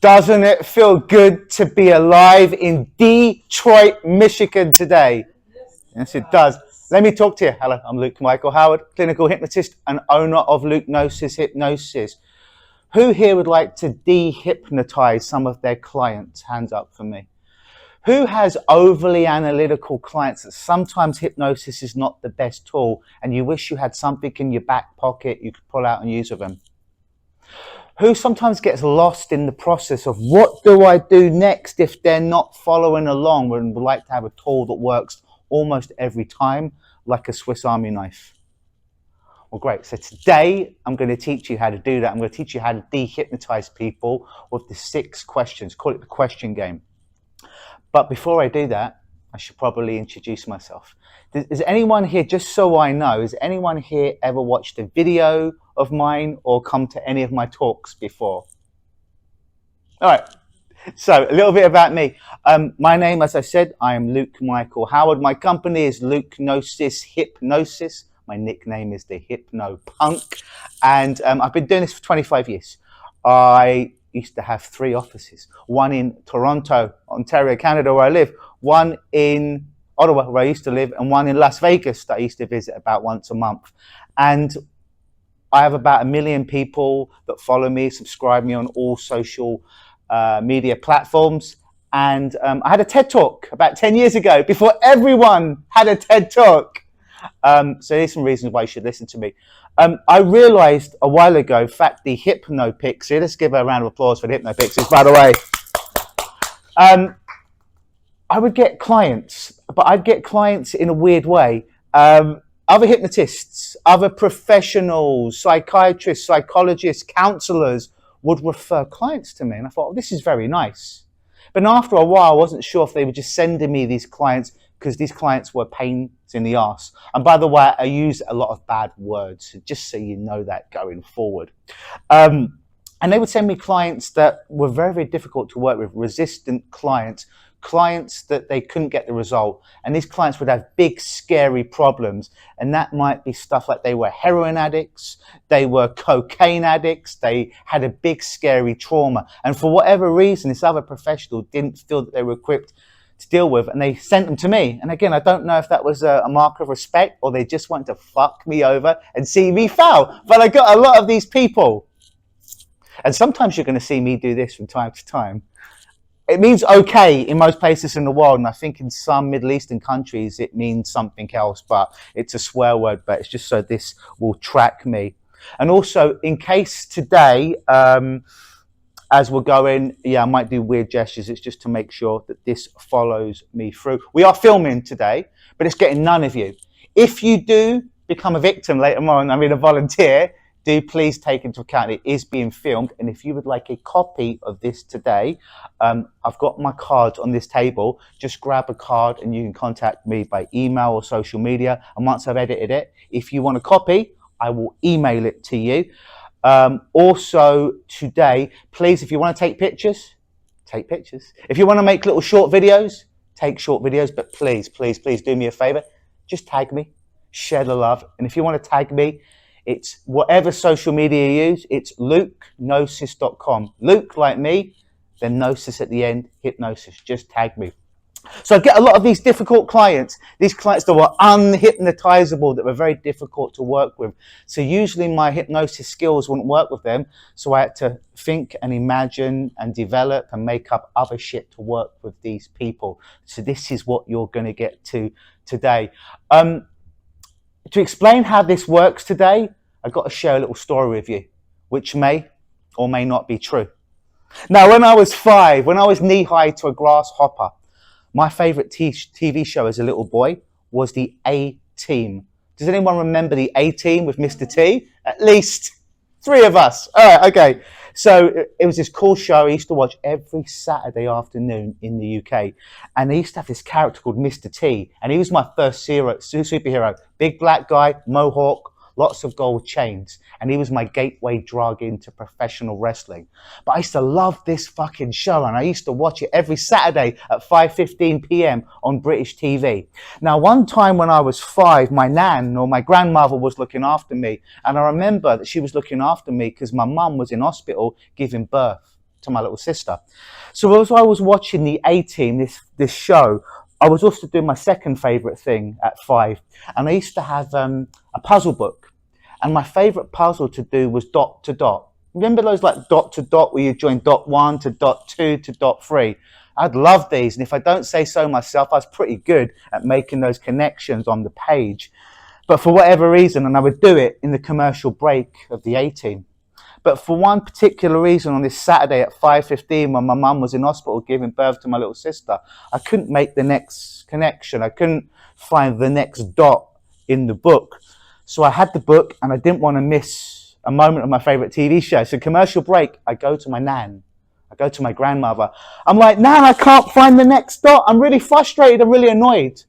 Doesn't it feel good to be alive in Detroit, Michigan today? Yes, it does. Let me talk to you. Hello, I'm Luke Michael Howard, clinical hypnotist and owner of Hypnosis Hypnosis. Who here would like to de-hypnotize some of their clients? Hands up for me. Who has overly analytical clients that sometimes hypnosis is not the best tool and you wish you had something in your back pocket you could pull out and use with them? Who sometimes gets lost in the process of what do I do next if they're not following along and would like to have a tool that works almost every time like a Swiss Army knife? Well, great. So today I'm going to teach you how to do that. I'm going to teach you how to de-hypnotize people with the 6 questions. Call it the question game. But before I do that, I should probably introduce myself. Is anyone here, just so I know, has anyone here ever watched a video of mine or come to any of my talks before? All right. So a little bit about me. My name, as I said, I am Luke Michael Howard. My company is Hypnosis Hypnosis. My nickname is the Hypno Punk. And I've been doing this for 25 years. I used to have 3 offices. One in Toronto, Ontario, Canada, where I live. One in Ottawa, where I used to live. And one in Las Vegas that I used to visit about once a month. And I have about 1 million people that follow me, subscribe me on all social media platforms. And I had a TED Talk about 10 years ago before everyone had a TED Talk. So there's some reasons why you should listen to me. I realized a while ago, in fact, the Hypno Pixie, let's give a round of applause for the Hypno Pixies, by the way. I would get clients, but I'd get clients in a weird way. Other hypnotists, other professionals, psychiatrists, psychologists, counselors would refer clients to me. And I thought, oh, this is very nice. But after a while, I wasn't sure if they were just sending me these clients because these clients were pains in the arse. And by the way, I use a lot of bad words, just so you know that going forward. And they would send me clients that were very, very difficult to work with, resistant clients that they couldn't get the result. And these clients would have big, scary problems. And that might be stuff like they were heroin addicts, they were cocaine addicts, they had a big, scary trauma. And for whatever reason, this other professional didn't feel that they were equipped to deal with, and they sent them to me. And again, I don't know if that was a mark of respect or they just wanted to fuck me over and see me fail. But I got a lot of these people. And sometimes you're going to see me do this from time to time. It means okay in most places in the world, and I think in some Middle Eastern countries it means something else, but it's a swear word, but it's just so this will track me. And also, in case today, as we're going, I might do weird gestures. It's just to make sure that this follows me through. We are filming today, but it's getting none of you. If you do become a victim later on, a volunteer, do please take into account it is being filmed. And if you would like a copy of this today, I've got my cards on this table. Just grab a card and you can contact me by email or social media. And once I've edited it, if you want a copy, I will email it to you. Also today, please, if you want to take pictures, take pictures. If you want to make little short videos, take short videos. But please, please, please do me a favor. Just tag me, share the love. And if you want to tag me, it's whatever social media you use, it's lukegnosis.com. Luke, like me, then Gnosis at the end, hypnosis. Just tag me. So I get a lot of these difficult clients, these clients that were unhypnotizable, that were very difficult to work with. So usually my hypnosis skills wouldn't work with them. So I had to think and imagine and develop and make up other shit to work with these people. So this is what you're going to get to today. To explain how this works today, I've got to share a little story with you, which may or may not be true. Now, when I was 5, when I was knee-high to a grasshopper, my favorite TV show as a little boy was the A-Team. Does anyone remember the A-Team with Mr. T? At least 3 of us. All right, okay. So it was this cool show I used to watch every Saturday afternoon in the UK. And they used to have this character called Mr. T. And he was my first superhero. Big black guy, mohawk, lots of gold chains. And he was my gateway drug into professional wrestling. But I used to love this fucking show, and I used to watch it every Saturday at 5:15 p.m. on British TV. Now, one time when I was 5, my nan or my grandmother was looking after me. And I remember that she was looking after me because my mum was in hospital giving birth. to my little sister. So as I was watching the A-Team, this show, I was also doing my second favourite thing at 5. And I used to have a puzzle book. And my favourite puzzle to do was dot to dot. Remember those like dot to dot where you join dot 1 to dot 2 to dot 3? I'd love these. And if I don't say so myself, I was pretty good at making those connections on the page. But for whatever reason, and I would do it in the commercial break of the A-Team. But for one particular reason, on this Saturday at 5:15, when my mum was in hospital giving birth to my little sister, I couldn't make the next connection. I couldn't find the next dot in the book. So I had the book and I didn't want to miss a moment of my favourite TV show. So commercial break, I go to my nan. I go to my grandmother. I'm like, Nan, I can't find the next dot. I'm really frustrated. I'm really annoyed.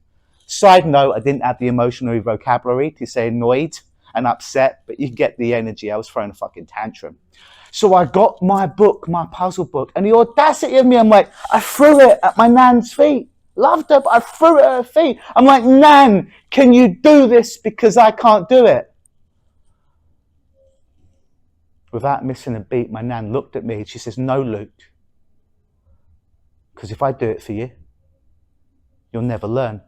Side note, I didn't have the emotional vocabulary to say annoyed and upset, but you get the energy. I was throwing a fucking tantrum. So I got my book, my puzzle book, and the audacity of me, I'm like, I threw it at my nan's feet. Loved her, but I threw it at her feet. I'm like, Nan, can you do this because I can't do it? Without missing a beat, my nan looked at me and she says, no, Luke, because if I do it for you, you'll never learn.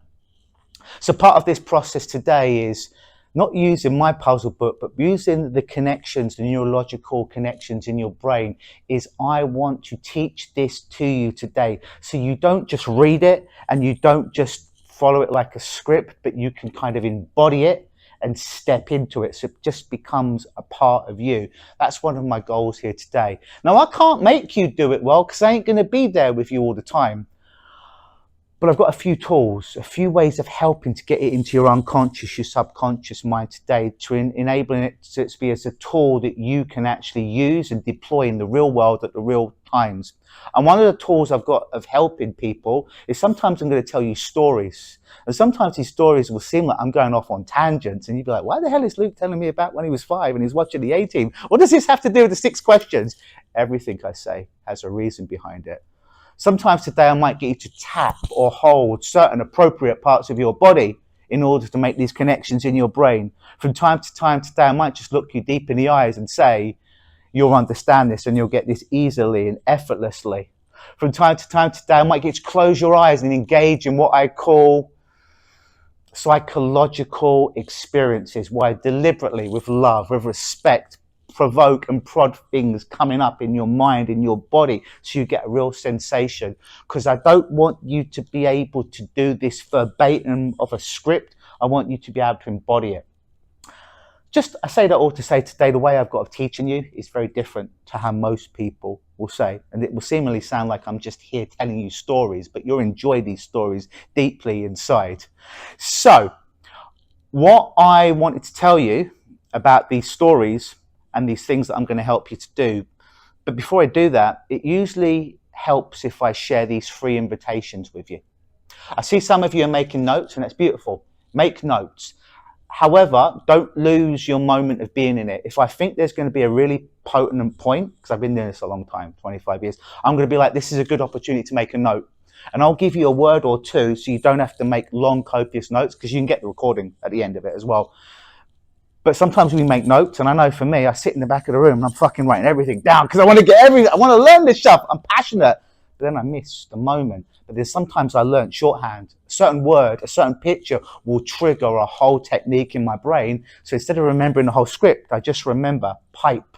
So part of this process today is not using my puzzle book, but using the connections, the neurological connections in your brain. Is I want to teach this to you today. So you don't just read it and you don't just follow it like a script, but you can kind of embody it and step into it. So it just becomes a part of you. That's one of my goals here today. Now, I can't make you do it well because I ain't going to be there with you all the time. But I've got a few tools, a few ways of helping to get it into your unconscious, your subconscious mind today, to enabling it to be as a tool that you can actually use and deploy in the real world at the real times. And one of the tools I've got of helping people is sometimes I'm going to tell you stories. And sometimes these stories will seem like I'm going off on tangents. And you'd be like, why the hell is Luke telling me about when he was 5 and he's watching the A-Team? What does this have to do with the 6 questions? Everything I say has a reason behind it. Sometimes today I might get you to tap or hold certain appropriate parts of your body in order to make these connections in your brain. From time to time today, I might just look you deep in the eyes and say, you'll understand this and you'll get this easily and effortlessly. From time to time today, I might get you to close your eyes and engage in what I call psychological experiences, where I deliberately, with love, with respect, provoke and prod things coming up in your mind, in your body, so you get a real sensation. Because I don't want you to be able to do this verbatim of a script. I want you to be able to embody it. I say that all to say today, the way I've got of teaching you is very different to how most people will say. And it will seemingly sound like I'm just here telling you stories, but you'll enjoy these stories deeply inside. So what I wanted to tell you about these stories and these things that I'm going to help you to do. But before I do that, it usually helps if I share these 3 invitations with you. I see some of you are making notes, and that's beautiful. Make notes. However, don't lose your moment of being in it. If I think there's going to be a really potent point, because I've been doing this a long time, 25 years, I'm going to be like, this is a good opportunity to make a note. And I'll give you a word or two so you don't have to make long, copious notes, because you can get the recording at the end of it as well. But sometimes we make notes, and I know for me, I sit in the back of the room and I'm fucking writing everything down because I want to get everything. I want to learn this stuff. I'm passionate. But then I miss the moment. But there's sometimes I learned shorthand. A certain word, a certain picture will trigger a whole technique in my brain. So instead of remembering the whole script, I just remember pipe.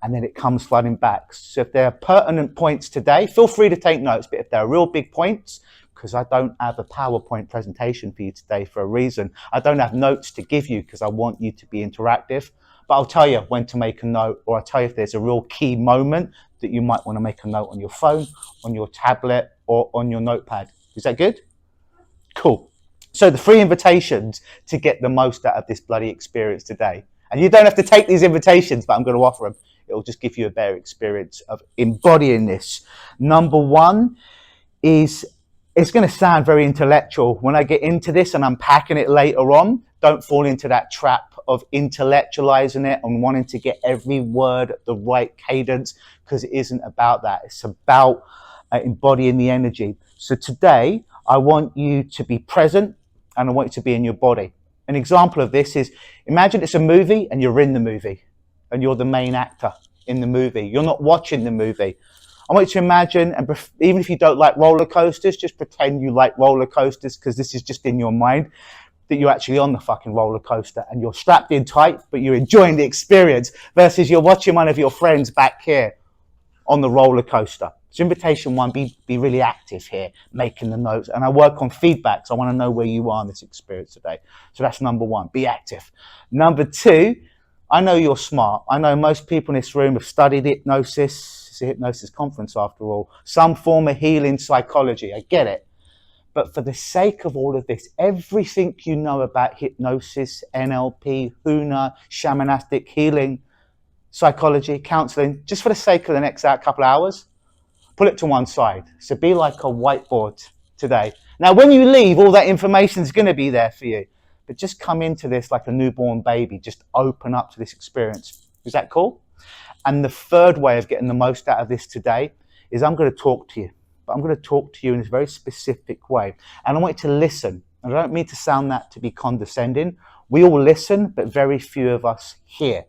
And then it comes flooding back. So if there are pertinent points today, feel free to take notes. But if there are real big points, because I don't have a PowerPoint presentation for you today for a reason. I don't have notes to give you because I want you to be interactive. But I'll tell you when to make a note, or I'll tell you if there's a real key moment that you might want to make a note on your phone, on your tablet, or on your notepad. Is that good? Cool. So the 3 invitations to get the most out of this bloody experience today. And you don't have to take these invitations, but I'm going to offer them. It'll just give you a better experience of embodying this. Number 1 is, it's going to sound very intellectual. When I get into this and unpacking it later on, don't fall into that trap of intellectualizing it and wanting to get every word at the right cadence, because it isn't about that. It's about embodying the energy. So today, I want you to be present and I want you to be in your body. An example of this is, imagine it's a movie and you're in the movie and you're the main actor in the movie. You're not watching the movie. I want you to imagine, and even if you don't like roller coasters, just pretend you like roller coasters, because this is just in your mind, that you're actually on the fucking roller coaster and you're strapped in tight, but you're enjoying the experience, versus you're watching one of your friends back here on the roller coaster. So invitation one, be really active here, making the notes. And I work on feedback, so I want to know where you are in this experience today. So that's number one, be active. Number two, I know you're smart. I know most people in this room have studied hypnosis. It's a hypnosis conference after all. Some form of healing psychology, I get it. But for the sake of all of this, everything you know about hypnosis, NLP, Huna, shamanistic healing, psychology, counseling, just for the sake of the next couple of hours, pull it to one side. So be like a whiteboard today. Now, when you leave, all that information is going to be there for you. But just come into this like a newborn baby. Just open up to this experience. Is that cool? And the third way of getting the most out of this today is I'm going to talk to you. But I'm going to talk to you in a very specific way. And I want you to listen. I don't mean to sound that to be condescending. We all listen, but very few of us hear.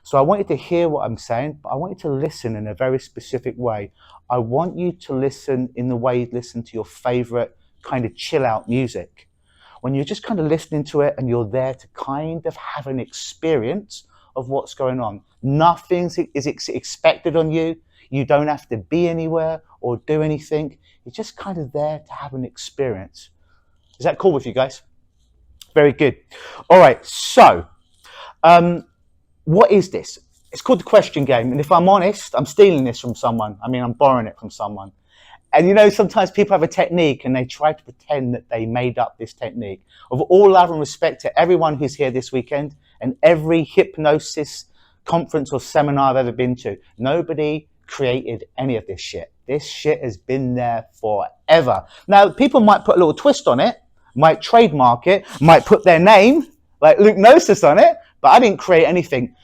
So I want you to hear what I'm saying, but I want you to listen in a very specific way. I want you to listen in the way you listen to your favorite kind of chill out music. When you're just kind of listening to it and you're there to kind of have an experience of what's going on. Nothing is expected on you. You don't have to be anywhere or do anything. You're just kind of there to have an experience. Is that cool with you guys? Very good. All right, so what is this? It's called the question game. And if I'm honest, I'm stealing this from someone. I mean, I'm borrowing it from someone. And you know, sometimes people have a technique and they try to pretend that they made up this technique. Of all love and respect to everyone who's here this weekend and every hypnosis conference or seminar I've ever been to, nobody created any of this shit. This shit has been there forever. Now, people might put a little twist on it, might trademark it, might put their name, like hypnosis on it, but I didn't create anything.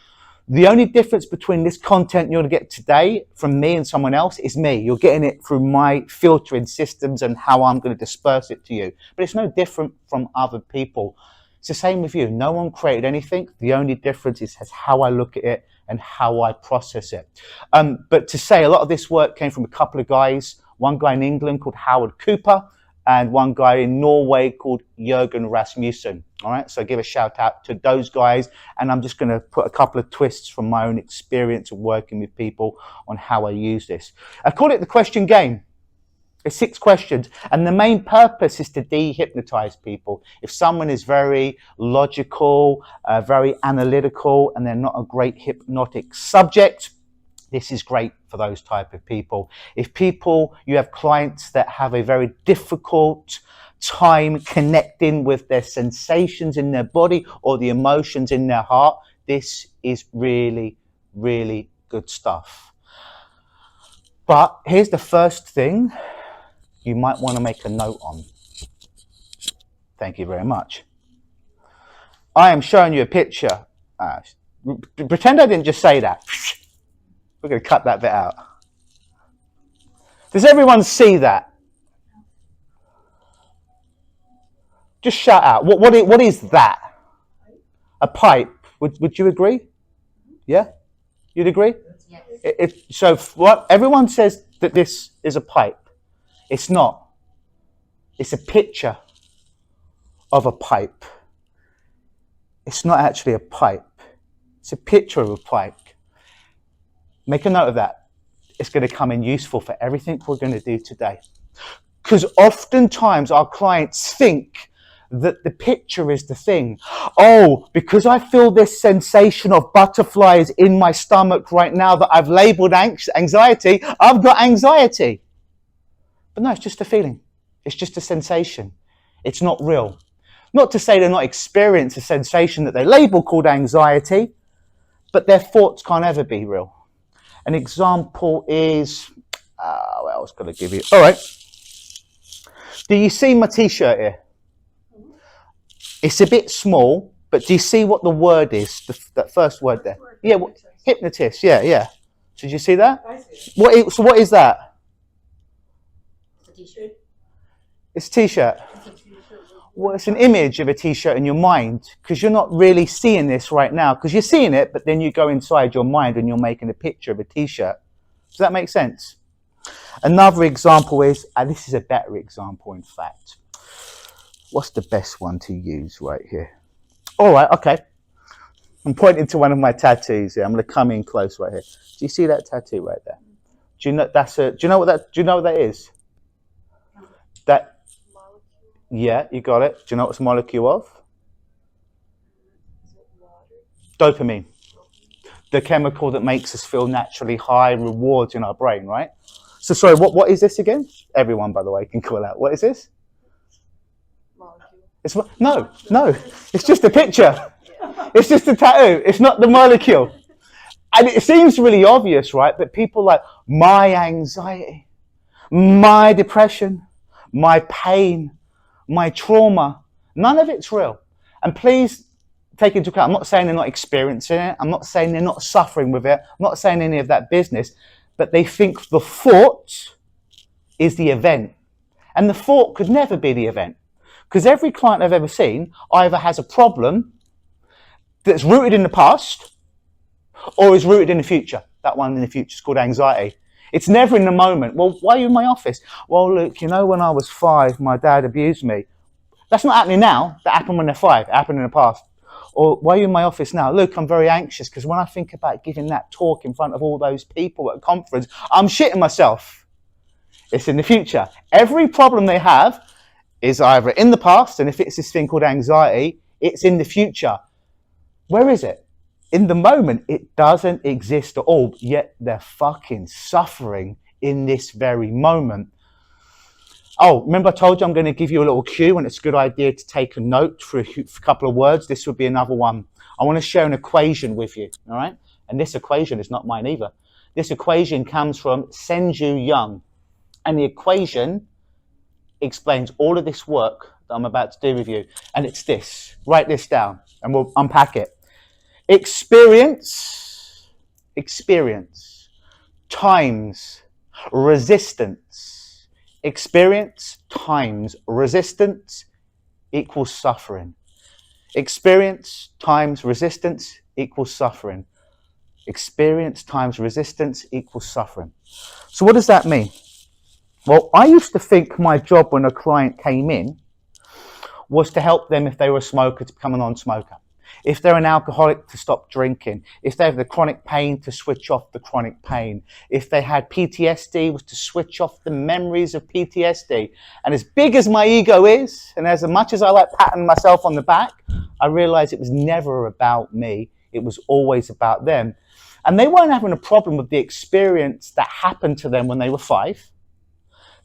The only difference between this content you're going to get today from me and someone else is me. You're getting it through my filtering systems and how I'm going to disperse it to you. But it's no different from other people. It's the same with you. No one created anything. The only difference is how I look at it and how I process it. But to say a lot of this work came from a couple of guys. One guy in England called Howard Cooper and one guy in Norway called Jørgen Rasmussen. All right, so give a shout out to those guys. And I'm just going to put a couple of twists from my own experience of working with people on how I use this. I call it the question game. It's 6 questions. And the main purpose is to de-hypnotize people. If someone is very logical, very analytical, and they're not a great hypnotic subject, this is great for those type of people. If you have clients that have a very difficult time connecting with their sensations in their body or the emotions in their heart, this is really, really good stuff. But here's the first thing you might want to make a note on. Thank you very much. I am showing you a picture. Pretend I didn't just say that. We're going to cut that bit out. Does everyone see that? Just shout out. What is that? A pipe. Would you agree? Yeah? You'd agree? Yes. So what everyone says that this is a pipe. It's not. It's a picture of a pipe. It's not actually a pipe. It's a picture of a pipe. Make a note of that. It's going to come in useful for everything we're going to do today. Because oftentimes our clients think that the picture is the thing. Oh, because I feel this sensation of butterflies in my stomach right now that I've labeled anxiety, I've got anxiety. But no, it's just a feeling. It's just a sensation. It's not real. Not to say they're not experiencing a sensation that they label called anxiety, but their thoughts can't ever be real. An example is, what else can I give you? All right. Do you see my t-shirt here? It's a bit small, but do you see what the word is? That first word there. Yeah, hypnotist. Yeah. So did you see that? So what is that? It's a t-shirt. It's a t-shirt. Well, it's an image of a t-shirt in your mind, because you're not really seeing this right now, because you're seeing it, but then you go inside your mind and you're making a picture of a t-shirt. Does that make sense? Another example is, and this is a better example in fact. What's the best one to use right here? All right, okay. I'm pointing to one of my tattoos here. I'm going to come in close right here. Do you see that tattoo right there? Do you know do you know what that is? That, yeah, you got it. Do you know what it's a molecule of? Dopamine. The chemical that makes us feel naturally high, rewards in our brain, right? So sorry, what is this again? Everyone, by the way, can call out. What is this? It's no. It's just a picture. It's just a tattoo. It's not the molecule. And it seems really obvious, right? But people like my anxiety, my depression, my pain, my trauma, none of it's real. And please take into account, I'm not saying they're not experiencing it. I'm not saying they're not suffering with it. I'm not saying any of that business. But they think the thought is the event. And the thought could never be the event. Because every client I've ever seen either has a problem that's rooted in the past or is rooted in the future. That one in the future is called anxiety. It's never in the moment. Well, why are you in my office? Well, look, you know, when I was 5, my dad abused me. That's not happening now. That happened when they're 5. It happened in the past. Or why are you in my office now? Look, I'm very anxious because when I think about giving that talk in front of all those people at a conference, I'm shitting myself. It's in the future. Every problem they have is either in the past, and if it's this thing called anxiety, it's in the future. Where is it? In the moment, it doesn't exist at all, yet they're fucking suffering in this very moment. Oh, remember I told you I'm going to give you a little cue and it's a good idea to take a note for a couple of words. This would be another one. I want to share an equation with you, all right? And this equation is not mine either. This equation comes from Senju Young. And the equation explains all of this work that I'm about to do with you. And it's this. Write this down and we'll unpack it. Experience times resistance. Experience times resistance equals suffering. Experience times resistance equals suffering. Experience times resistance equals suffering. So what does that mean? Well, I used to think my job when a client came in was to help them if they were a smoker to become a non-smoker. If they're an alcoholic, to stop drinking. If they have the chronic pain, to switch off the chronic pain. If they had PTSD, was to switch off the memories of PTSD. And as big as my ego is, and as much as I like patting myself on the back, I realized it was never about me. It was always about them. And they weren't having a problem with the experience that happened to them when they were 5.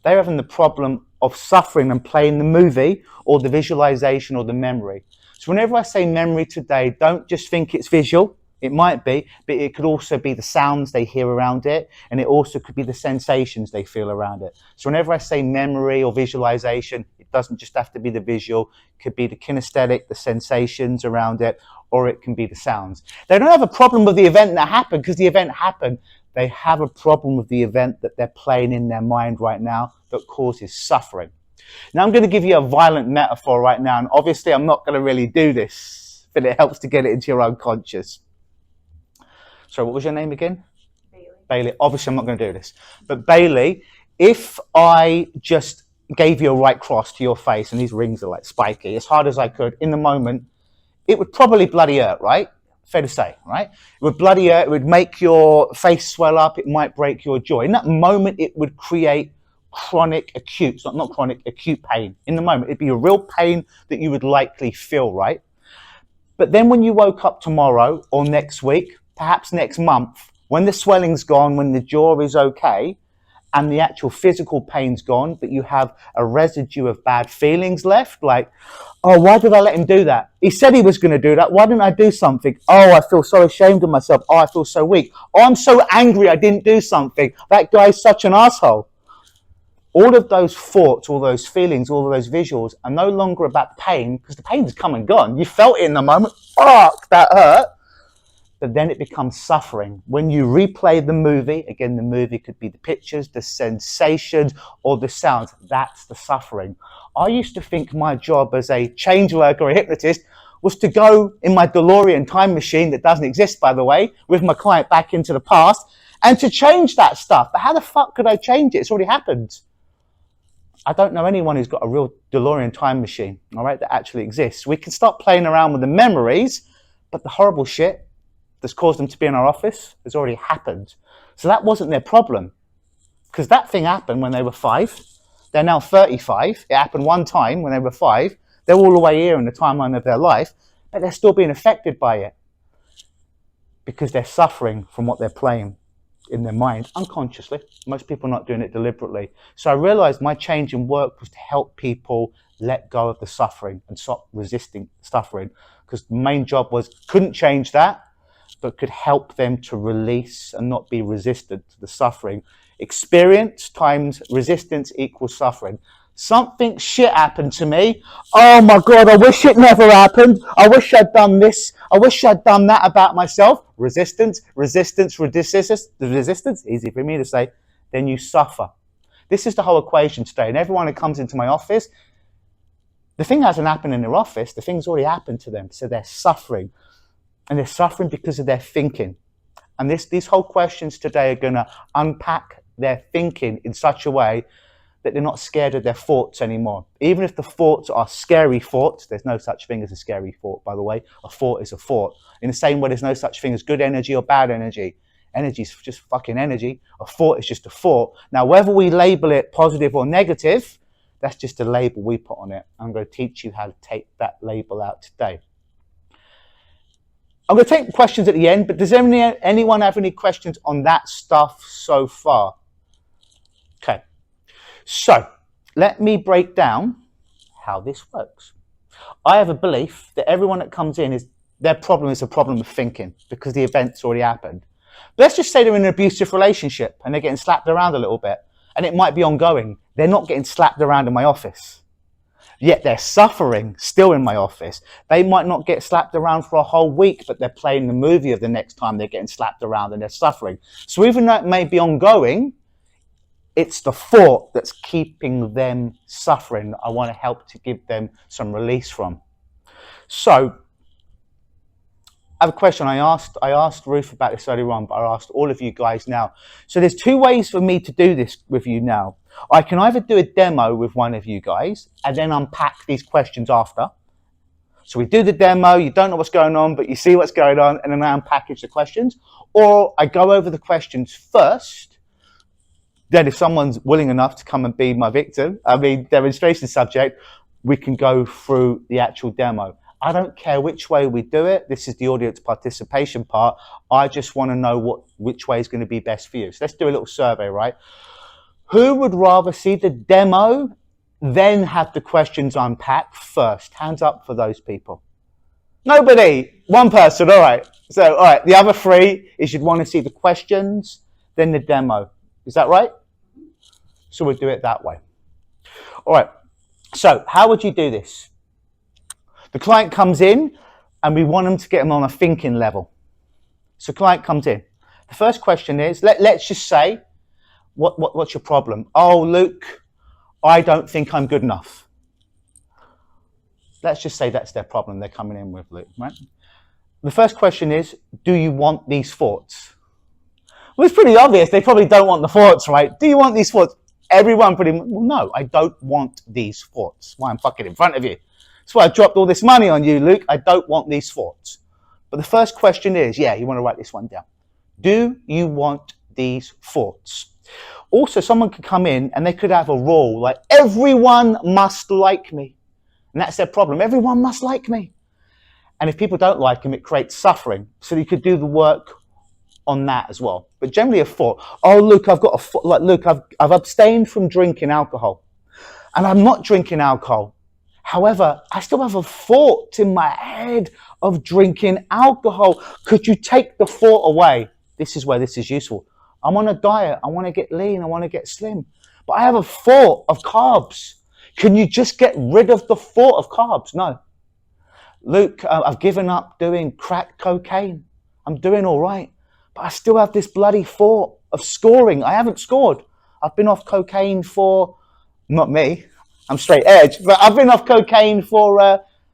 They were having the problem of suffering and playing the movie or the visualization or the memory. So whenever I say memory today, don't just think it's visual. It might be, but it could also be the sounds they hear around it, and it also could be the sensations they feel around it. So whenever I say memory or visualization, it doesn't just have to be the visual. It could be the kinesthetic, the sensations around it, or it can be the sounds. They don't have a problem with the event that happened because the event happened. They have a problem with the event that they're playing in their mind right now that causes suffering. Now I'm going to give you a violent metaphor right now, and obviously I'm not going to really do this, but it helps to get it into your unconscious. So what was your name again? Bailey. Obviously I'm not going to do this, but Bailey, if I just gave you a right cross to your face, and these rings are like spiky, as hard as I could, in the moment, it would probably bloody hurt, right? Fair to say, right? It would bloody hurt, it would make your face swell up, it might break your jaw. In that moment, it would create chronic acute, not chronic, acute pain. In the moment, it'd be a real pain that you would likely feel, right? But then when you woke up tomorrow or next week, perhaps next month, when the swelling's gone, when the jaw is okay, and the actual physical pain's gone, but you have a residue of bad feelings left, like, oh, why did I let him do that? He said he was going to do that. Why didn't I do something? Oh, I feel so ashamed of myself. Oh, I feel so weak. Oh, I'm so angry I didn't do something. That guy's such an asshole. All of those thoughts, all those feelings, all of those visuals are no longer about pain because the pain's come and gone. You felt it in the moment. Fuck, that hurt. But then it becomes suffering. When you replay the movie, again, the movie could be the pictures, the sensations, or the sounds. That's the suffering. I used to think my job as a change worker or a hypnotist was to go in my DeLorean time machine that doesn't exist, by the way, with my client back into the past and to change that stuff. But how the fuck could I change it? It's already happened. I don't know anyone who's got a real DeLorean time machine, all right, that actually exists. We can start playing around with the memories, but the horrible shit that's caused them to be in our office has already happened. So that wasn't their problem, because that thing happened when they were 5. They're now 35. It happened one time when they were 5. They're all the way here in the timeline of their life, but they're still being affected by it because they're suffering from what they're playing in their mind unconsciously. Most people are not doing it deliberately. So I realized my change in work was to help people let go of the suffering and stop resisting suffering, because the main job was couldn't change that, but could help them to release and not be resistant to the suffering. Experience times resistance equals suffering. Something shit happened to me. Oh my God, I wish it never happened. I wish I'd done this. I wish I'd done that about myself. Resistance, resistance, resistance, easy for me to say. Then you suffer. This is the whole equation today. And everyone who comes into my office, the thing hasn't happened in their office. The thing's already happened to them. So they're suffering. And they're suffering because of their thinking. And these whole questions today are going to unpack their thinking in such a way that they're not scared of their thoughts anymore. Even if the thoughts are scary thoughts, there's no such thing as a scary thought, by the way. A thought is a thought. In the same way, there's no such thing as good energy or bad energy. Energy is just fucking energy. A thought is just a thought. Now, whether we label it positive or negative, that's just a label we put on it. I'm going to teach you how to take that label out today. I'm going to take questions at the end, but does anyone have any questions on that stuff so far? Okay. So, let me break down how this works. I have a belief that everyone that comes in, their problem is a problem of thinking because the event's already happened. But let's just say they're in an abusive relationship and they're getting slapped around a little bit, and it might be ongoing. They're not getting slapped around in my office, yet they're suffering still in my office. They might not get slapped around for a whole week, but they're playing the movie of the next time they're getting slapped around and they're suffering. So even though it may be ongoing, it's the thought that's keeping them suffering. I want to help to give them some release from. So, I have a question. I asked Ruth about this earlier on, but I asked all of you guys now. So there's 2 ways for me to do this with you now. I can either do a demo with one of you guys and then unpack these questions after. So we do the demo, you don't know what's going on, but you see what's going on, and then I unpackage the questions. Or I go over the questions first. Then if someone's willing enough to come and be my demonstration subject, we can go through the actual demo. I don't care which way we do it. This is the audience participation part. I just want to know which way is going to be best for you. So let's do a little survey, right? Who would rather see the demo, then have the questions unpacked first? Hands up for those people. Nobody. One person. All right. So, all right. The other 3 is you'd want to see the questions, then the demo. Is that right? So we'll do it that way. All right. So how would you do this? The client comes in and we want them to get them on a thinking level. So client comes in. The first question is, let's just say, what's your problem? Oh, Luke, I don't think I'm good enough. Let's just say that's their problem they're coming in with, Luke, right? The first question is, do you want these thoughts? Well, it's pretty obvious. They probably don't want the thoughts, right? Do you want these thoughts? Everyone pretty much, well, no, I don't want these thoughts. That's why I'm fucking in front of you. That's why I dropped all this money on you, Luke. I don't want these thoughts. But the first question is, yeah, you want to write this one down. Do you want these thoughts? Also, someone could come in and they could have a rule like, everyone must like me. And that's their problem. Everyone must like me. And if people don't like them, it creates suffering. So you could do the work on that as well. But generally a thought, oh, Luke, I've abstained from drinking alcohol and I'm not drinking alcohol. However, I still have a thought in my head of drinking alcohol. Could you take the thought away? This is where this is useful. I'm on a diet. I want to get lean. I want to get slim. But I have a thought of carbs. Can you just get rid of the thought of carbs? No. Luke, I've given up doing crack cocaine. I'm doing all right. But I still have this bloody thought of scoring. I haven't scored. I've been off cocaine for, not me, I'm straight edge, but I've been off cocaine for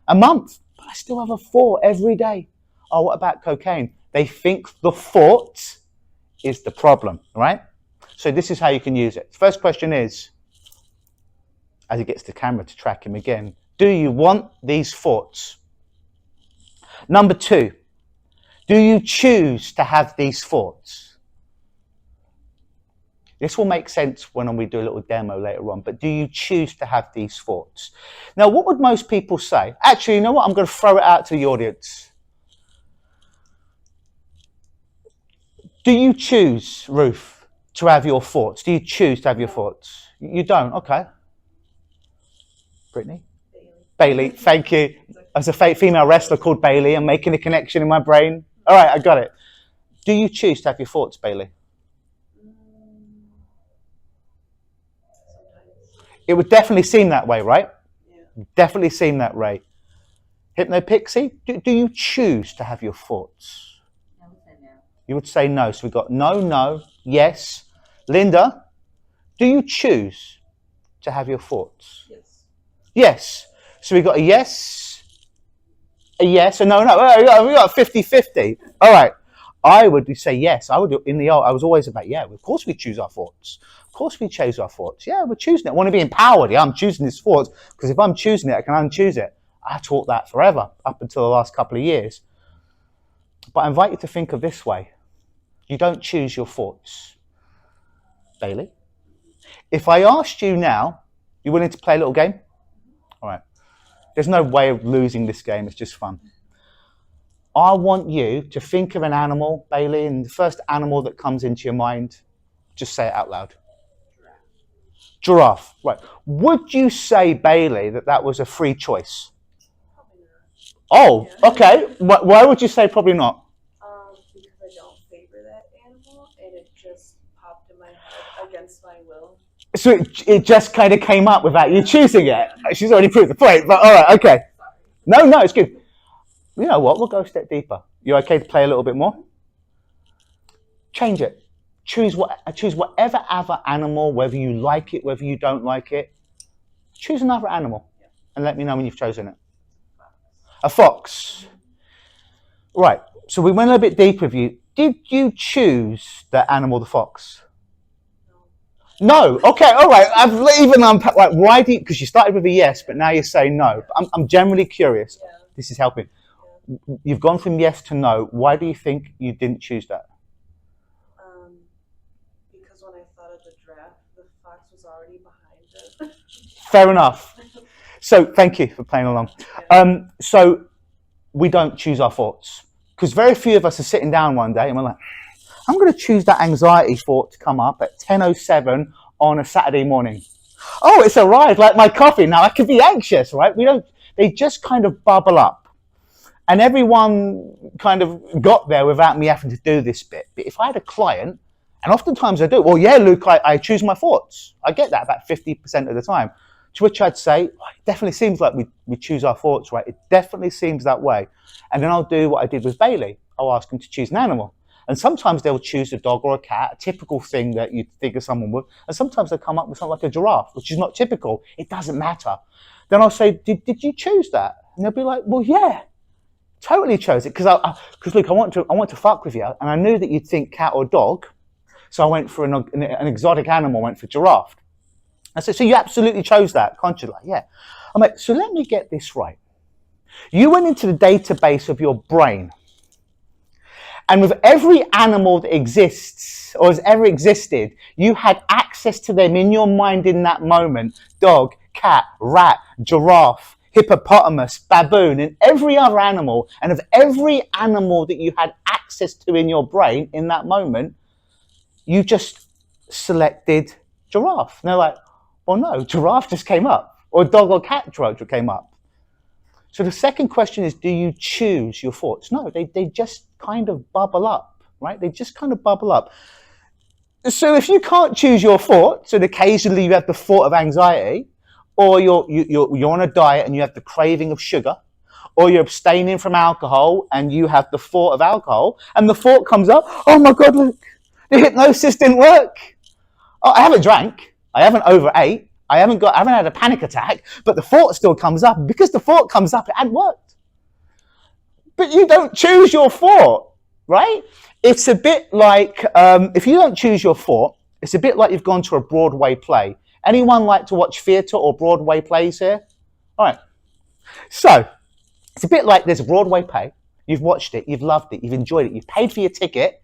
a month. I still have a thought every day. Oh, what about cocaine? They think the thought is the problem, right? So this is how you can use it. First question is, as he gets the camera to track him again, do you want these thoughts? Number 2, do you choose to have these thoughts? This will make sense when we do a little demo later on, but do you choose to have these thoughts? Now, what would most people say? Actually, you know what? I'm going to throw it out to the audience. Do you choose, Ruth, to have your thoughts? Do you choose to have your thoughts? You don't? Okay. Brittany? Bailey, thank you. As a female wrestler called Bailey, I'm making a connection in my brain. All right, I got it. Do you choose to have your thoughts, Bailey? It would definitely seem that way, right? Yeah. Definitely seem that way. Hypno Pixie, do you choose to have your thoughts? I would say no. You would say no. So we've got no, no, yes. Linda, do you choose to have your thoughts? Yes. Yes. So we've got a yes, a no, we got 50-50. All right. I would say yes. I was always about, yeah, of course we choose our thoughts. Of course we choose our thoughts. Yeah, we're choosing it. I want to be empowered. Yeah, I'm choosing these thoughts because if I'm choosing it, I can unchoose it. I taught that forever up until the last couple of years. But I invite you to think of this way. You don't choose your thoughts. Bailey? If I asked you now, you willing to play a little game? All right. There's no way of losing this game. It's just fun. I want you to think of an animal, Bailey, and the first animal that comes into your mind, just say it out loud. Giraffe. Right. Would you say, Bailey, that was a free choice? Probably not. Oh, okay. Why would you say probably not? Because I don't favor that animal, and it just popped in my head against my will. So it just kind of came up without you choosing it. She's already proved the point, but all right, okay. No, it's good. You know what? We'll go a step deeper. You okay to play a little bit more? Change it. Choose whatever other animal, whether you like it, whether you don't like it. Choose another animal and let me know when you've chosen it. A fox. Right. So we went a bit deep with you. Did you choose the animal, the fox? No. Okay. All right. I've even unpacked. Right. Why do you? Because you started with a yes, but now you're saying no. I'm generally curious. Yeah. This is helping. Yeah. You've gone from yes to no. Why do you think you didn't choose that? Because when I thought of the draft, the fox was already behind it. Fair enough. So thank you for playing along. Yeah. So we don't choose our thoughts because very few of us are sitting down one day and we're like, I'm going to choose that anxiety thought to come up at 10:07 on a Saturday morning. Oh, it's arrived like my coffee. Now I could be anxious, right? They just kind of bubble up. And everyone kind of got there without me having to do this bit. But if I had a client, and oftentimes I do, well, yeah, Luke, I choose my thoughts. I get that about 50% of the time. To which I'd say, it definitely seems like we choose our thoughts, right? It definitely seems that way. And then I'll do what I did with Bailey. I'll ask him to choose an animal. And sometimes they'll choose a dog or a cat, a typical thing that you'd figure someone would. And sometimes they'll come up with something like a giraffe, which is not typical. It doesn't matter. Then I'll say, did you choose that? And they'll be like, well, yeah, totally chose it. Because Luke, I want to fuck with you. And I knew that you'd think cat or dog. So I went for an exotic animal, went for giraffe. I said, so you absolutely chose that consciously? Like, yeah. I'm like, so let me get this right. You went into the database of your brain. And with every animal that exists or has ever existed, you had access to them in your mind in that moment. Dog, cat, rat, giraffe, hippopotamus, baboon, and every other animal. And of every animal that you had access to in your brain in that moment, you just selected giraffe. And they're like, well, no, giraffe just came up. Or dog or cat came up. So the second question is, do you choose your thoughts? No, they just kind of bubble up, right? They just kind of bubble up. So if you can't choose your thoughts, and occasionally you have the thought of anxiety, or you're on a diet and you have the craving of sugar, or you're abstaining from alcohol and you have the thought of alcohol, and the thought comes up, oh my God, look, the hypnosis didn't work. Oh, I haven't drank, I haven't overate, I haven't had a panic attack, but the thought still comes up. Because the thought comes up, it hadn't worked. But you don't choose your thought, right? It's a bit like, if you don't choose your thought, it's a bit like you've gone to a Broadway play. Anyone like to watch theatre or Broadway plays here? All right. So it's a bit like there's a Broadway play. You've watched it, you've loved it, you've enjoyed it, you've paid for your ticket.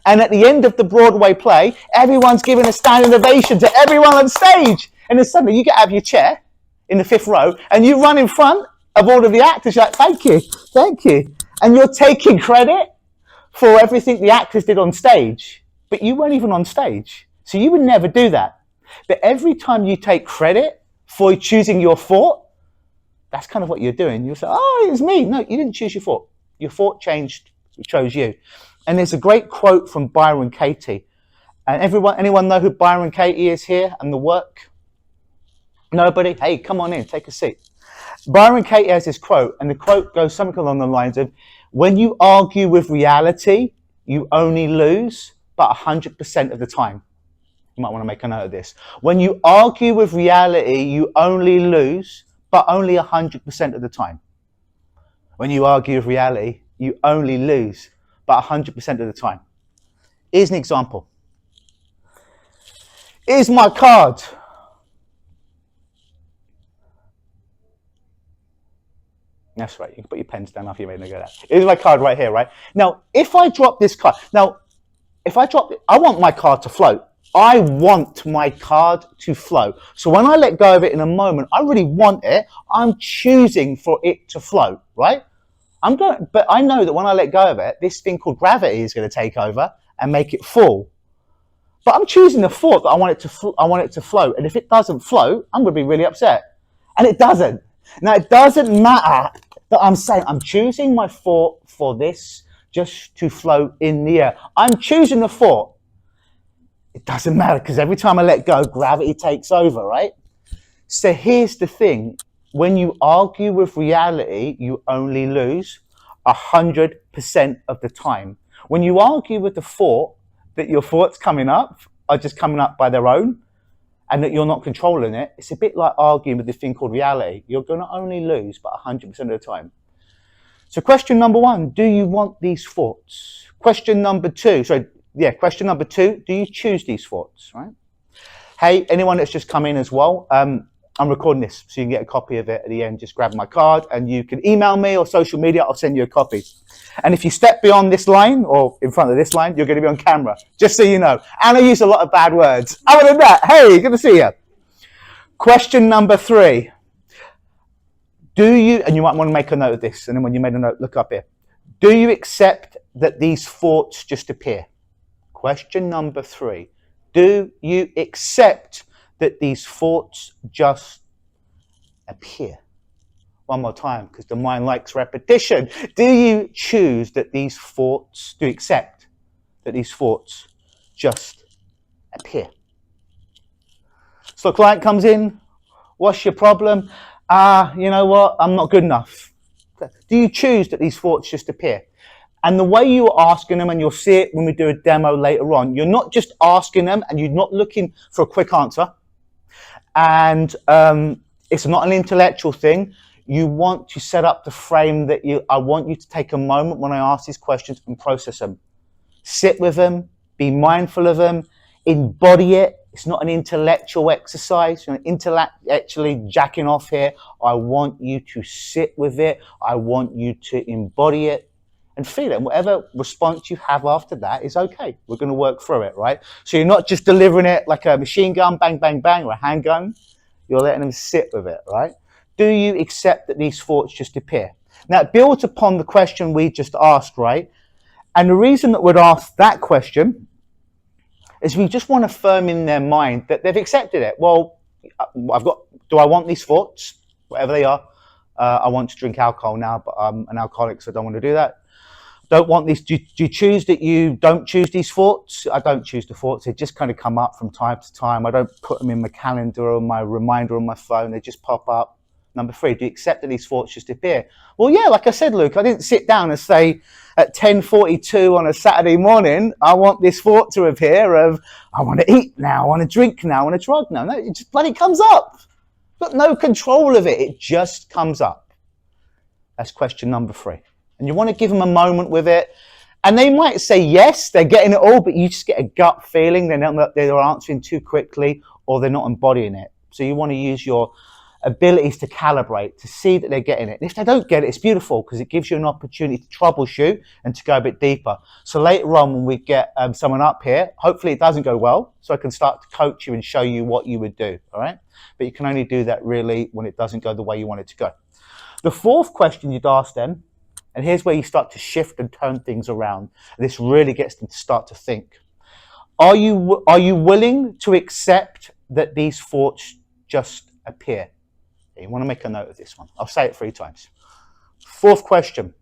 And at the end of the Broadway play, everyone's giving a standing ovation to everyone on stage. And then suddenly you get out of your chair in the 5th row and you run in front of all of the actors. You're like, thank you, thank you. And you're taking credit for everything the actors did on stage. But you weren't even on stage. So you would never do that. But every time you take credit for choosing your thought, that's kind of what you're doing. You'll say, oh, it was me. No, you didn't choose your thought. Your thought chose you. And there's a great quote from Byron Katie. And anyone know who Byron Katie is here and the work? Nobody? Hey, come on in, take a seat. Byron Katie has this quote, and the quote goes something along the lines of, when you argue with reality, you only lose, but 100% of the time. You might want to make a note of this. When you argue with reality, you only lose, but only 100% of the time. When you argue with reality, you only lose, but 100% of the time. Here's an example. Here's my card. That's right, you can put your pens down after you made a go at that. Here's my card right here, right? Now, if I drop this card, I want my card to float. I want my card to flow. So when I let go of it in a moment, I really want it. I'm choosing for it to float, right? But I know that when I let go of it, this thing called gravity is going to take over and make it fall. But I'm choosing the thought that I want it to float. And if it doesn't float, I'm going to be really upset. And it doesn't. Now, it doesn't matter that I'm saying I'm choosing my thought for this just to float in the air. I'm choosing the thought. It doesn't matter because every time I let go, gravity takes over, right? So here's the thing. When you argue with reality, you only lose 100% of the time. When you argue with the thought that your thoughts coming up are just coming up by their own and that you're not controlling it, it's a bit like arguing with this thing called reality. You're going to only lose but 100% of the time. So question number 1, do you want these thoughts? Question number 2, do you choose these thoughts, right? Hey, anyone that's just come in as well, I'm recording this so you can get a copy of it at the end. Just grab my card and you can email me or social media. I'll send you a copy. And if you step beyond this line or in front of this line, you're going to be on camera, just so you know. And I use a lot of bad words. Other than that, hey, good to see you. Question number 3. And you might want to make a note of this. And then when you made a note, look up here. Do you accept that these thoughts just appear? Question number 3. Do you accept that these thoughts just appear? One more time, because the mind likes repetition. Do you choose that these thoughts, do you accept that these thoughts just appear? So a client comes in, what's your problem? You know what, I'm not good enough. Do you choose that these thoughts just appear? And the way you are asking them, and you'll see it when we do a demo later on, you're not just asking them and you're not looking for a quick answer. And it's not an intellectual thing. You want to set up the frame that I want you to take a moment when I ask these questions and process them. Sit with them, be mindful of them, embody it. It's not an intellectual exercise. You're intellectually jacking off here. I want you to sit with it. I want you to embody it and feel it. And whatever response you have after that is okay. We're going to work through it, right? So you're not just delivering it like a machine gun, bang, bang, bang, or a handgun. You're letting them sit with it, right? Do you accept that these thoughts just appear? Now, it builds upon the question we just asked, right? And the reason that we'd ask that question is we just want to affirm in their mind that they've accepted it. Well, do I want these thoughts? Whatever they are. I want to drink alcohol now, but I'm an alcoholic, so I don't want to do that. Don't want these. Do you choose that you don't choose these thoughts? I don't choose the thoughts. They just kind of come up from time to time. I don't put them in my calendar or my reminder on my phone. They just pop up. Number 3, do you accept that these thoughts just appear? Well, yeah, like I said, Luke, I didn't sit down and say at 10:42 on a Saturday morning, I want this thought to appear of, I want to eat now, I want to drink now, I want to drug now. No, it just bloody comes up. You've got no control of it. It just comes up. That's question number 3. And you want to give them a moment with it. And they might say yes, they're getting it all, but you just get a gut feeling they're answering too quickly or they're not embodying it. So you want to use your abilities to calibrate, to see that they're getting it. And if they don't get it, it's beautiful because it gives you an opportunity to troubleshoot and to go a bit deeper. So later on when we get someone up here, hopefully it doesn't go well, so I can start to coach you and show you what you would do, all right? But you can only do that really when it doesn't go the way you want it to go. The fourth question you'd ask them, and here's where you start to shift and turn things around. This really gets them to start to think. Are you willing to accept that these thoughts just appear? You want to make a note of this one. I'll say it 3 times. Fourth question.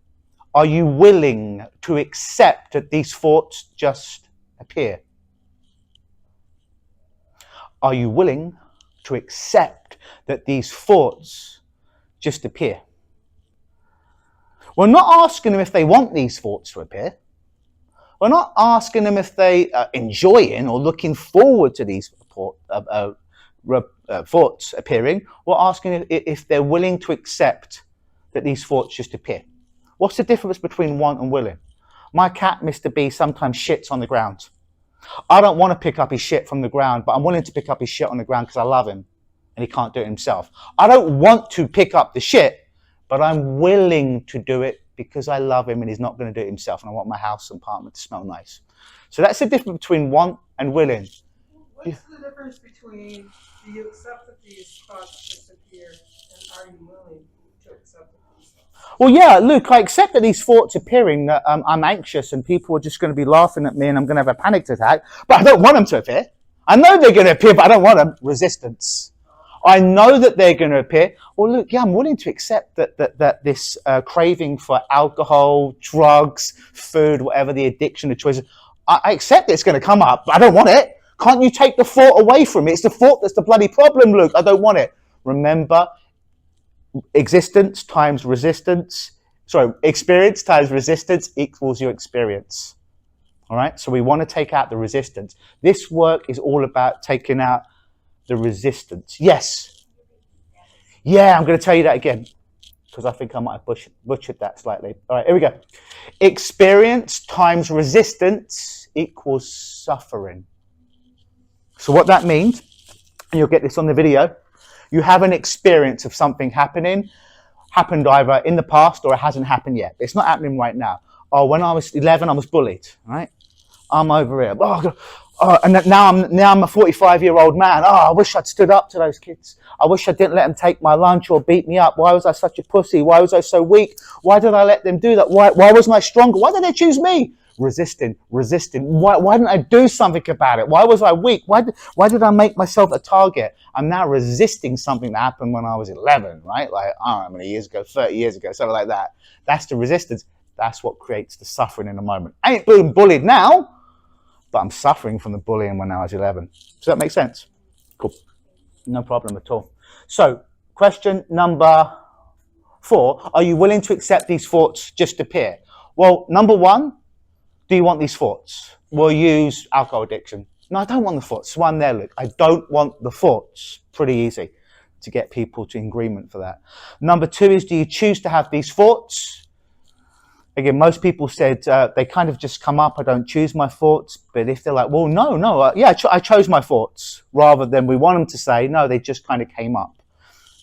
Are you willing to accept that these thoughts just appear? Are you willing to accept that these thoughts just appear? We're not asking them if they want these thoughts to appear. We're not asking them if they are enjoying or looking forward to these thoughts appearing. We're asking if they're willing to accept that these thoughts just appear. What's the difference between want and willing? My cat, Mr. B, sometimes shits on the ground. I don't want to pick up his shit from the ground, but I'm willing to pick up his shit on the ground because I love him and he can't do it himself. I don't want to pick up the shit, but I'm willing to do it because I love him and he's not going to do it himself and I want my house and apartment to smell nice. So that's the difference between want and willing. What's the difference between do you accept that these thoughts disappear and are you willing to accept these thoughts? Well, yeah, Luke, I accept that these thoughts appearing that I'm anxious and people are just going to be laughing at me and I'm going to have a panic attack, but I don't want them to appear. I know they're going to appear, but I don't want them. Resistance. I know that they're going to appear. Well, look, yeah, I'm willing to accept that this craving for alcohol, drugs, food, whatever the addiction, the choices, I accept it's going to come up, but I don't want it. Can't you take the thought away from me? It's the thought that's the bloody problem, Luke. I don't want it. Remember, experience times resistance equals your experience. All right? So we want to take out the resistance. This work is all about taking out the resistance. Yes. Yeah, I'm going to tell you that again because I think I might have butchered that slightly. All right, here we go. Experience times resistance equals suffering. So what that means, and you'll get this on the video, you have an experience of something happened either in the past or it hasn't happened yet. It's not happening right now. Oh, when I was 11, I was bullied, right? I'm over here. And now I'm a 45-year-old man. Oh, I wish I'd stood up to those kids. I wish I didn't let them take my lunch or beat me up. Why was I such a pussy? Why was I so weak? Why did I let them do that? Why wasn't I stronger? Why did they choose me? Resisting. Why didn't I do something about it? Why was I weak? Why did I make myself a target? I'm now resisting something that happened when I was 11, right? Like, I don't know how many years ago, 30 years ago, something like that. That's the resistance. That's what creates the suffering in the moment. I ain't being bullied now, but I'm suffering from the bullying when I was 11. Does that make sense? Cool. No problem at all. So, question number 4. Are you willing to accept these thoughts just appear? Well, number 1, do you want these thoughts? We'll use alcohol addiction. No, I don't want the thoughts. One there, look. I don't want the thoughts. Pretty easy to get people to agreement for that. Number 2 is, do you choose to have these thoughts? Again, most people said they kind of just come up. I don't choose my thoughts. But if they're like, well, no, I chose my thoughts, rather than we want them to say, no, they just kind of came up.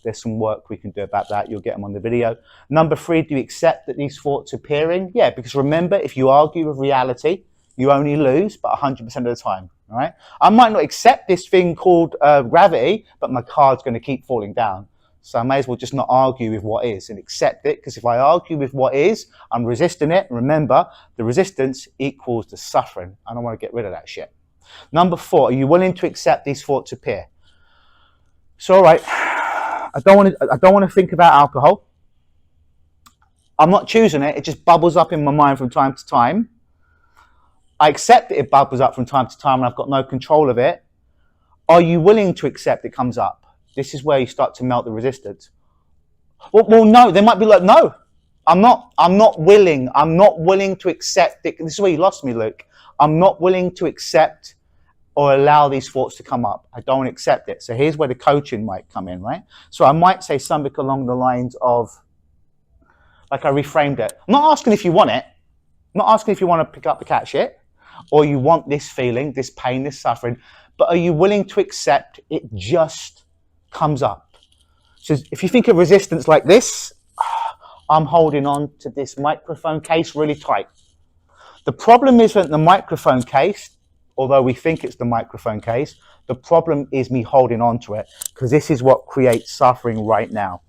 There's some work we can do about that. You'll get them on the video. Number 3, do you accept that these thoughts are appearing? Yeah, because remember, if you argue with reality, you only lose, but 100% of the time. All right. I might not accept this thing called gravity, but my card's going to keep falling down. So I may as well just not argue with what is and accept it, because if I argue with what is, I'm resisting it. Remember, the resistance equals the suffering. I don't want to get rid of that shit. Number 4, are you willing to accept these thoughts appear? So, all right, I don't want to think about alcohol. I'm not choosing it. It just bubbles up in my mind from time to time. I accept that it bubbles up from time to time and I've got no control of it. Are you willing to accept it comes up? This is where you start to melt the resistance. Well, no, they might be like, no, I'm not willing. I'm not willing to accept it. This is where you lost me, Luke. I'm not willing to accept or allow these thoughts to come up. I don't accept it. So here's where the coaching might come in, right? So I might say something along the lines of, Like I reframed it. I'm not asking if you want it. I'm not asking if you want to pick up the cat shit or you want this feeling, this pain, this suffering, but are you willing to accept it just comes up? So if you think of resistance like this, I'm holding on to this microphone case really tight. The problem isn't the microphone case, although we think it's the microphone case. The problem is me holding on to it because this is what creates suffering right now.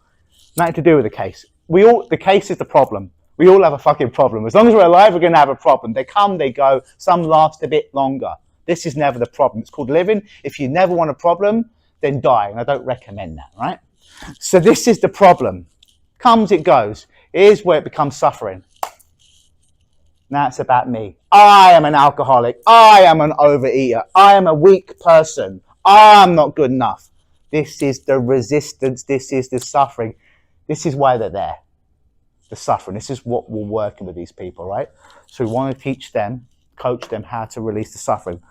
Nothing to do with the case. The case is the problem. We all have a fucking problem. As long as we're alive, we're going to have a problem. They come, they go. Some last a bit longer. This is never the problem. It's called living. If you never want a problem, then die. And I don't recommend that, right? So this is the problem. Comes, it goes. Here's where it becomes suffering. Now it's about me. I am an alcoholic. I am an overeater. I am a weak person. I'm not good enough. This is the resistance. This is the suffering. This is why they're there. The suffering. This is what we're working with these people, right? So we want to teach them, coach them how to release the suffering.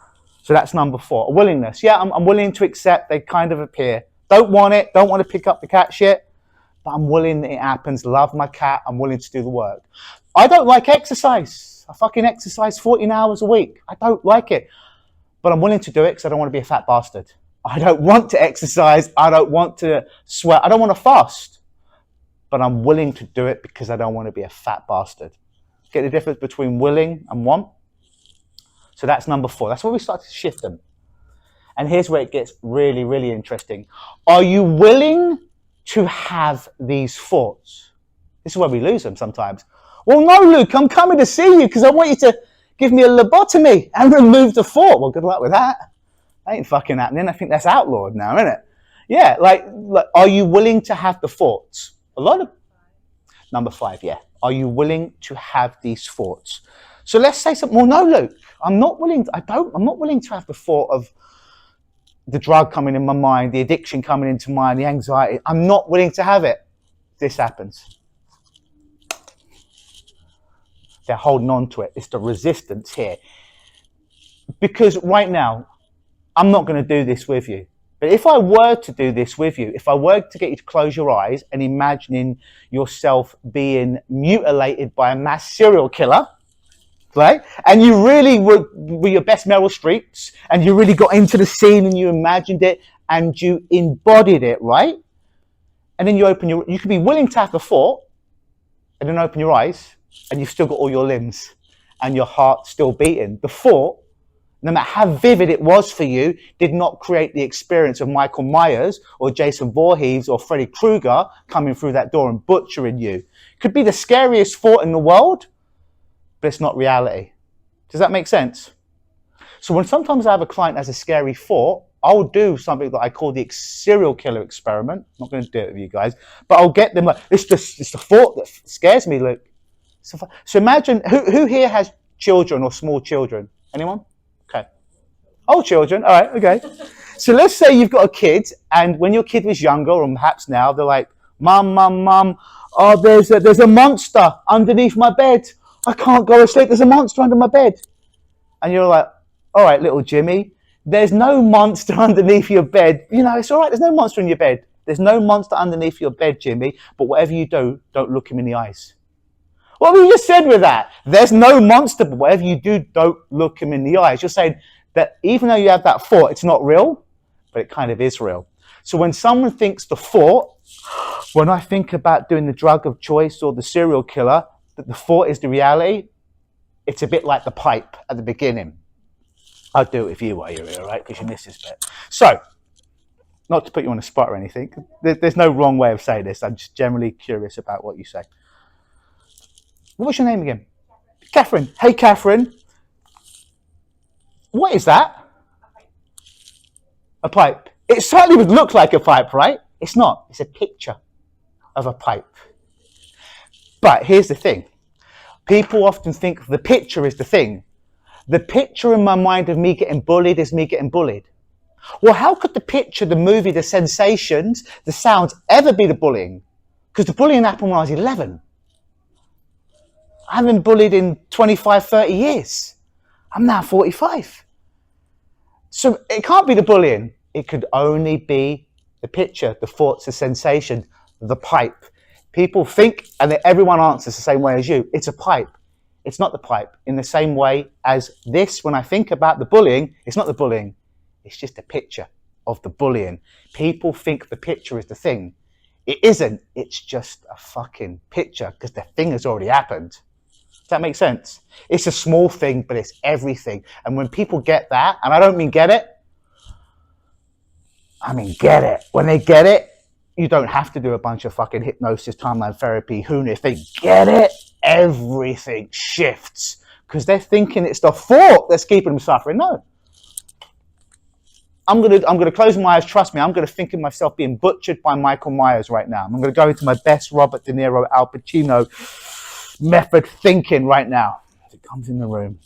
So that's number 4. A willingness. Yeah, I'm willing to accept they kind of appear. Don't want it. Don't want to pick up the cat shit. But I'm willing that it happens. Love my cat. I'm willing to do the work. I don't like exercise. I fucking exercise 14 hours a week. I don't like it. But I'm willing to do it because I don't want to be a fat bastard. I don't want to exercise. I don't want to sweat. I don't want to fast. But I'm willing to do it because I don't want to be a fat bastard. Get the difference between willing and want? So that's number 4. That's where we start to shift them. And here's where it gets really, really interesting. Are you willing to have these thoughts? This is where we lose them sometimes. Well, no, Luke, I'm coming to see you because I want you to give me a lobotomy and remove the thought. Well, good luck with that. That ain't fucking happening. I think that's outlawed now, isn't it? Yeah, like are you willing to have the thoughts? A lot of number 5, yeah. Are you willing to have these thoughts? So let's say something. Well, no, Luke, I'm not willing. I'm not willing to have the thought of the drug coming in my mind, the addiction coming into mind, the anxiety. I'm not willing to have it. This happens. They're holding on to it. It's the resistance here. Because right now, I'm not going to do this with you. But if I were to do this with you, if I were to get you to close your eyes and imagining yourself being mutilated by a mass serial killer, right? And you really were your best Meryl Streeps and you really got into the scene and you imagined it and you embodied it, right? And then you can be willing to have the thought and then open your eyes and you've still got all your limbs and your heart still beating. The thought, no matter how vivid it was for you, did not create the experience of Michael Myers or Jason Voorhees or Freddy Krueger coming through that door and butchering you. Could be the scariest thought in the world, but it's not reality. Does that make sense? So when sometimes I have a client that has a scary thought, I'll do something that I call the serial killer experiment. I'm not going to do it with you guys, but I'll get them like, it's the thought that scares me, Luke. So imagine, who here has children or small children? Anyone? Okay. Old children, all right, okay. So let's say you've got a kid, and when your kid was younger, or perhaps now, they're like, Mum, oh, there's a monster underneath my bed. I can't go to sleep, there's a monster under my bed. And you're like, all right, little Jimmy, there's no monster underneath your bed. You know, it's all right, there's no monster in your bed. There's no monster underneath your bed, Jimmy, but whatever you do, don't look him in the eyes. What have you just said with that? There's no monster, but whatever you do, don't look him in the eyes. You're saying that even though you have that thought, it's not real, but it kind of is real. So when someone thinks the thought, when I think about doing the drug of choice or the serial killer, that the thought is the reality, it's a bit like the pipe at the beginning. I'll do it with you while you're here, right? Because you missed this bit. So, not to put you on the spot or anything, there's no wrong way of saying this. I'm just generally curious about what you say. What was your name again? Catherine. Hey, Catherine. What is that? A pipe. It certainly would look like a pipe, right? It's not. It's a picture of a pipe. But here's the thing. People often think the picture is the thing. The picture in my mind of me getting bullied is me getting bullied. Well, how could the picture, the movie, the sensations, the sounds ever be the bullying? Because the bullying happened when I was 11. I haven't been bullied in 25, 30 years. I'm now 45. So it can't be the bullying. It could only be the picture, the thoughts, the sensation, the pipe. People think, and then everyone answers the same way as you. It's a pipe. It's not the pipe. In the same way as this, when I think about the bullying, it's not the bullying. It's just a picture of the bullying. People think the picture is the thing. It isn't. It's just a fucking picture because the thing has already happened. Does that make sense? It's a small thing, but it's everything. And when people get that, and I don't mean get it, I mean get it. When they get it, you don't have to do a bunch of fucking hypnosis, timeline therapy, who knows. If they get it, everything shifts because they're thinking it's the thought that's keeping them suffering. No. I'm gonna close my eyes. Trust me, I'm gonna think of myself being butchered by Michael Myers right now. I'm gonna go into my best Robert De Niro, Al Pacino method thinking right now. It comes in the room.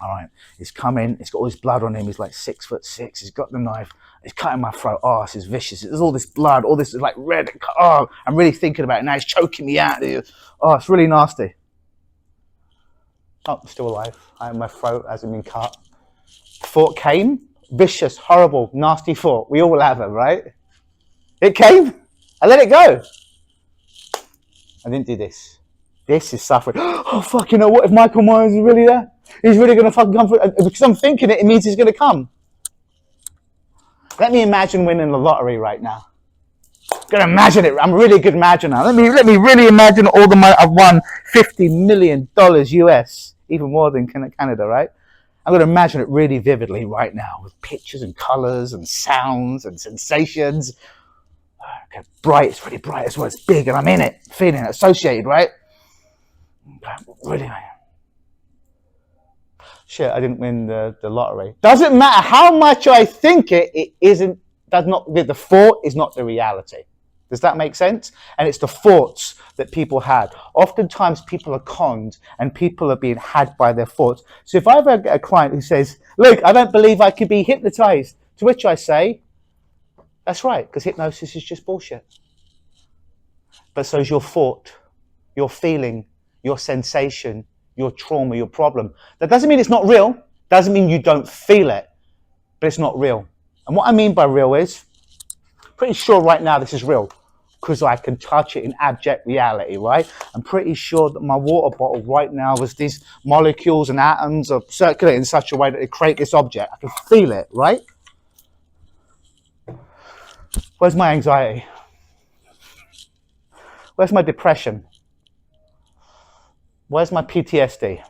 All right, he's coming. He's got all this blood on him. He's like 6'6". He's got the knife. He's cutting my throat. Oh, this is vicious. There's all this blood. All this is like red. Oh, I'm really thinking about it now. He's choking me out. Oh, it's really nasty. Oh, I'm still alive. My throat hasn't been cut. Thought came. Vicious, horrible, nasty thought. We all have them, right? It came. I let it go. I didn't do this. This is suffering. Oh, fucking hell, what if Michael Myers is really there? He's really going to fucking come through. Because I'm thinking it means he's going to come. Let me imagine winning the lottery right now. I'm going to imagine it. I'm a really good imaginer. Let me really imagine all the money I've won. $50 million US. Even more than Canada, right? I'm going to imagine it really vividly right now with pictures and colors and sounds and sensations. Okay, bright, it's really bright as well. It's big and I'm in it, feeling it, associated, right? Okay, really. Shit, I didn't win the lottery. Doesn't matter how much I think it isn't, the thought is not the reality. Does that make sense? And it's the thoughts that people had. Oftentimes people are conned and people are being had by their thoughts. So if I have a client who says, look, I don't believe I could be hypnotized, to which I say, that's right, because hypnosis is just bullshit. But so is your thought, your feeling, your sensation, your trauma, your problem. That doesn't mean it's not real. Doesn't mean you don't feel it, but it's not real. And what I mean by real is, pretty sure right now this is real because I can touch it in abject reality, right? I'm pretty sure that my water bottle right now is these molecules and atoms are circulating in such a way that they create this object. I can feel it, right? Where's my anxiety? Where's my depression? Where's my PTSD?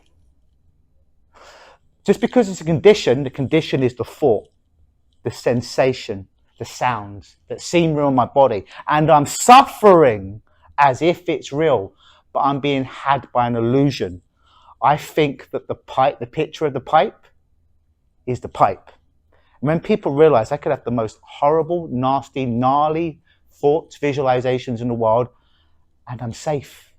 Just because it's a condition, the condition is the thought, the sensation, the sounds that seem real in my body. And I'm suffering as if it's real, but I'm being had by an illusion. I think that the pipe, the picture of the pipe is the pipe. And when people realize I could have the most horrible, nasty, gnarly thoughts, visualizations in the world, and I'm safe,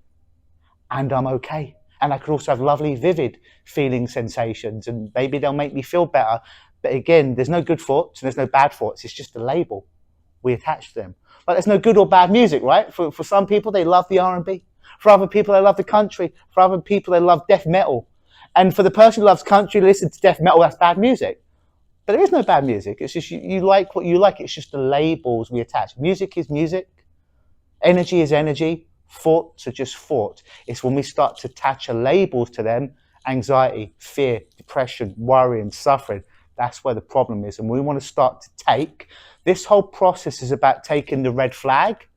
and I'm okay. And I could also have lovely, vivid feeling sensations, and maybe they'll make me feel better. But again, there's no good thoughts and there's no bad thoughts. It's just a label we attach to them. Like there's no good or bad music, right? For some people, they love the R&B. For other people, they love the country. For other people, they love death metal. And for the person who loves country, listen to death metal, that's bad music. But there is no bad music. It's just you like what you like. It's just the labels we attach. Music is music. Energy is energy. Thoughts are just thoughts. It's when we start to attach labels to them, anxiety, fear, depression, worry, and suffering. That's where the problem is. And we want to start to take, this whole process is about taking the red flag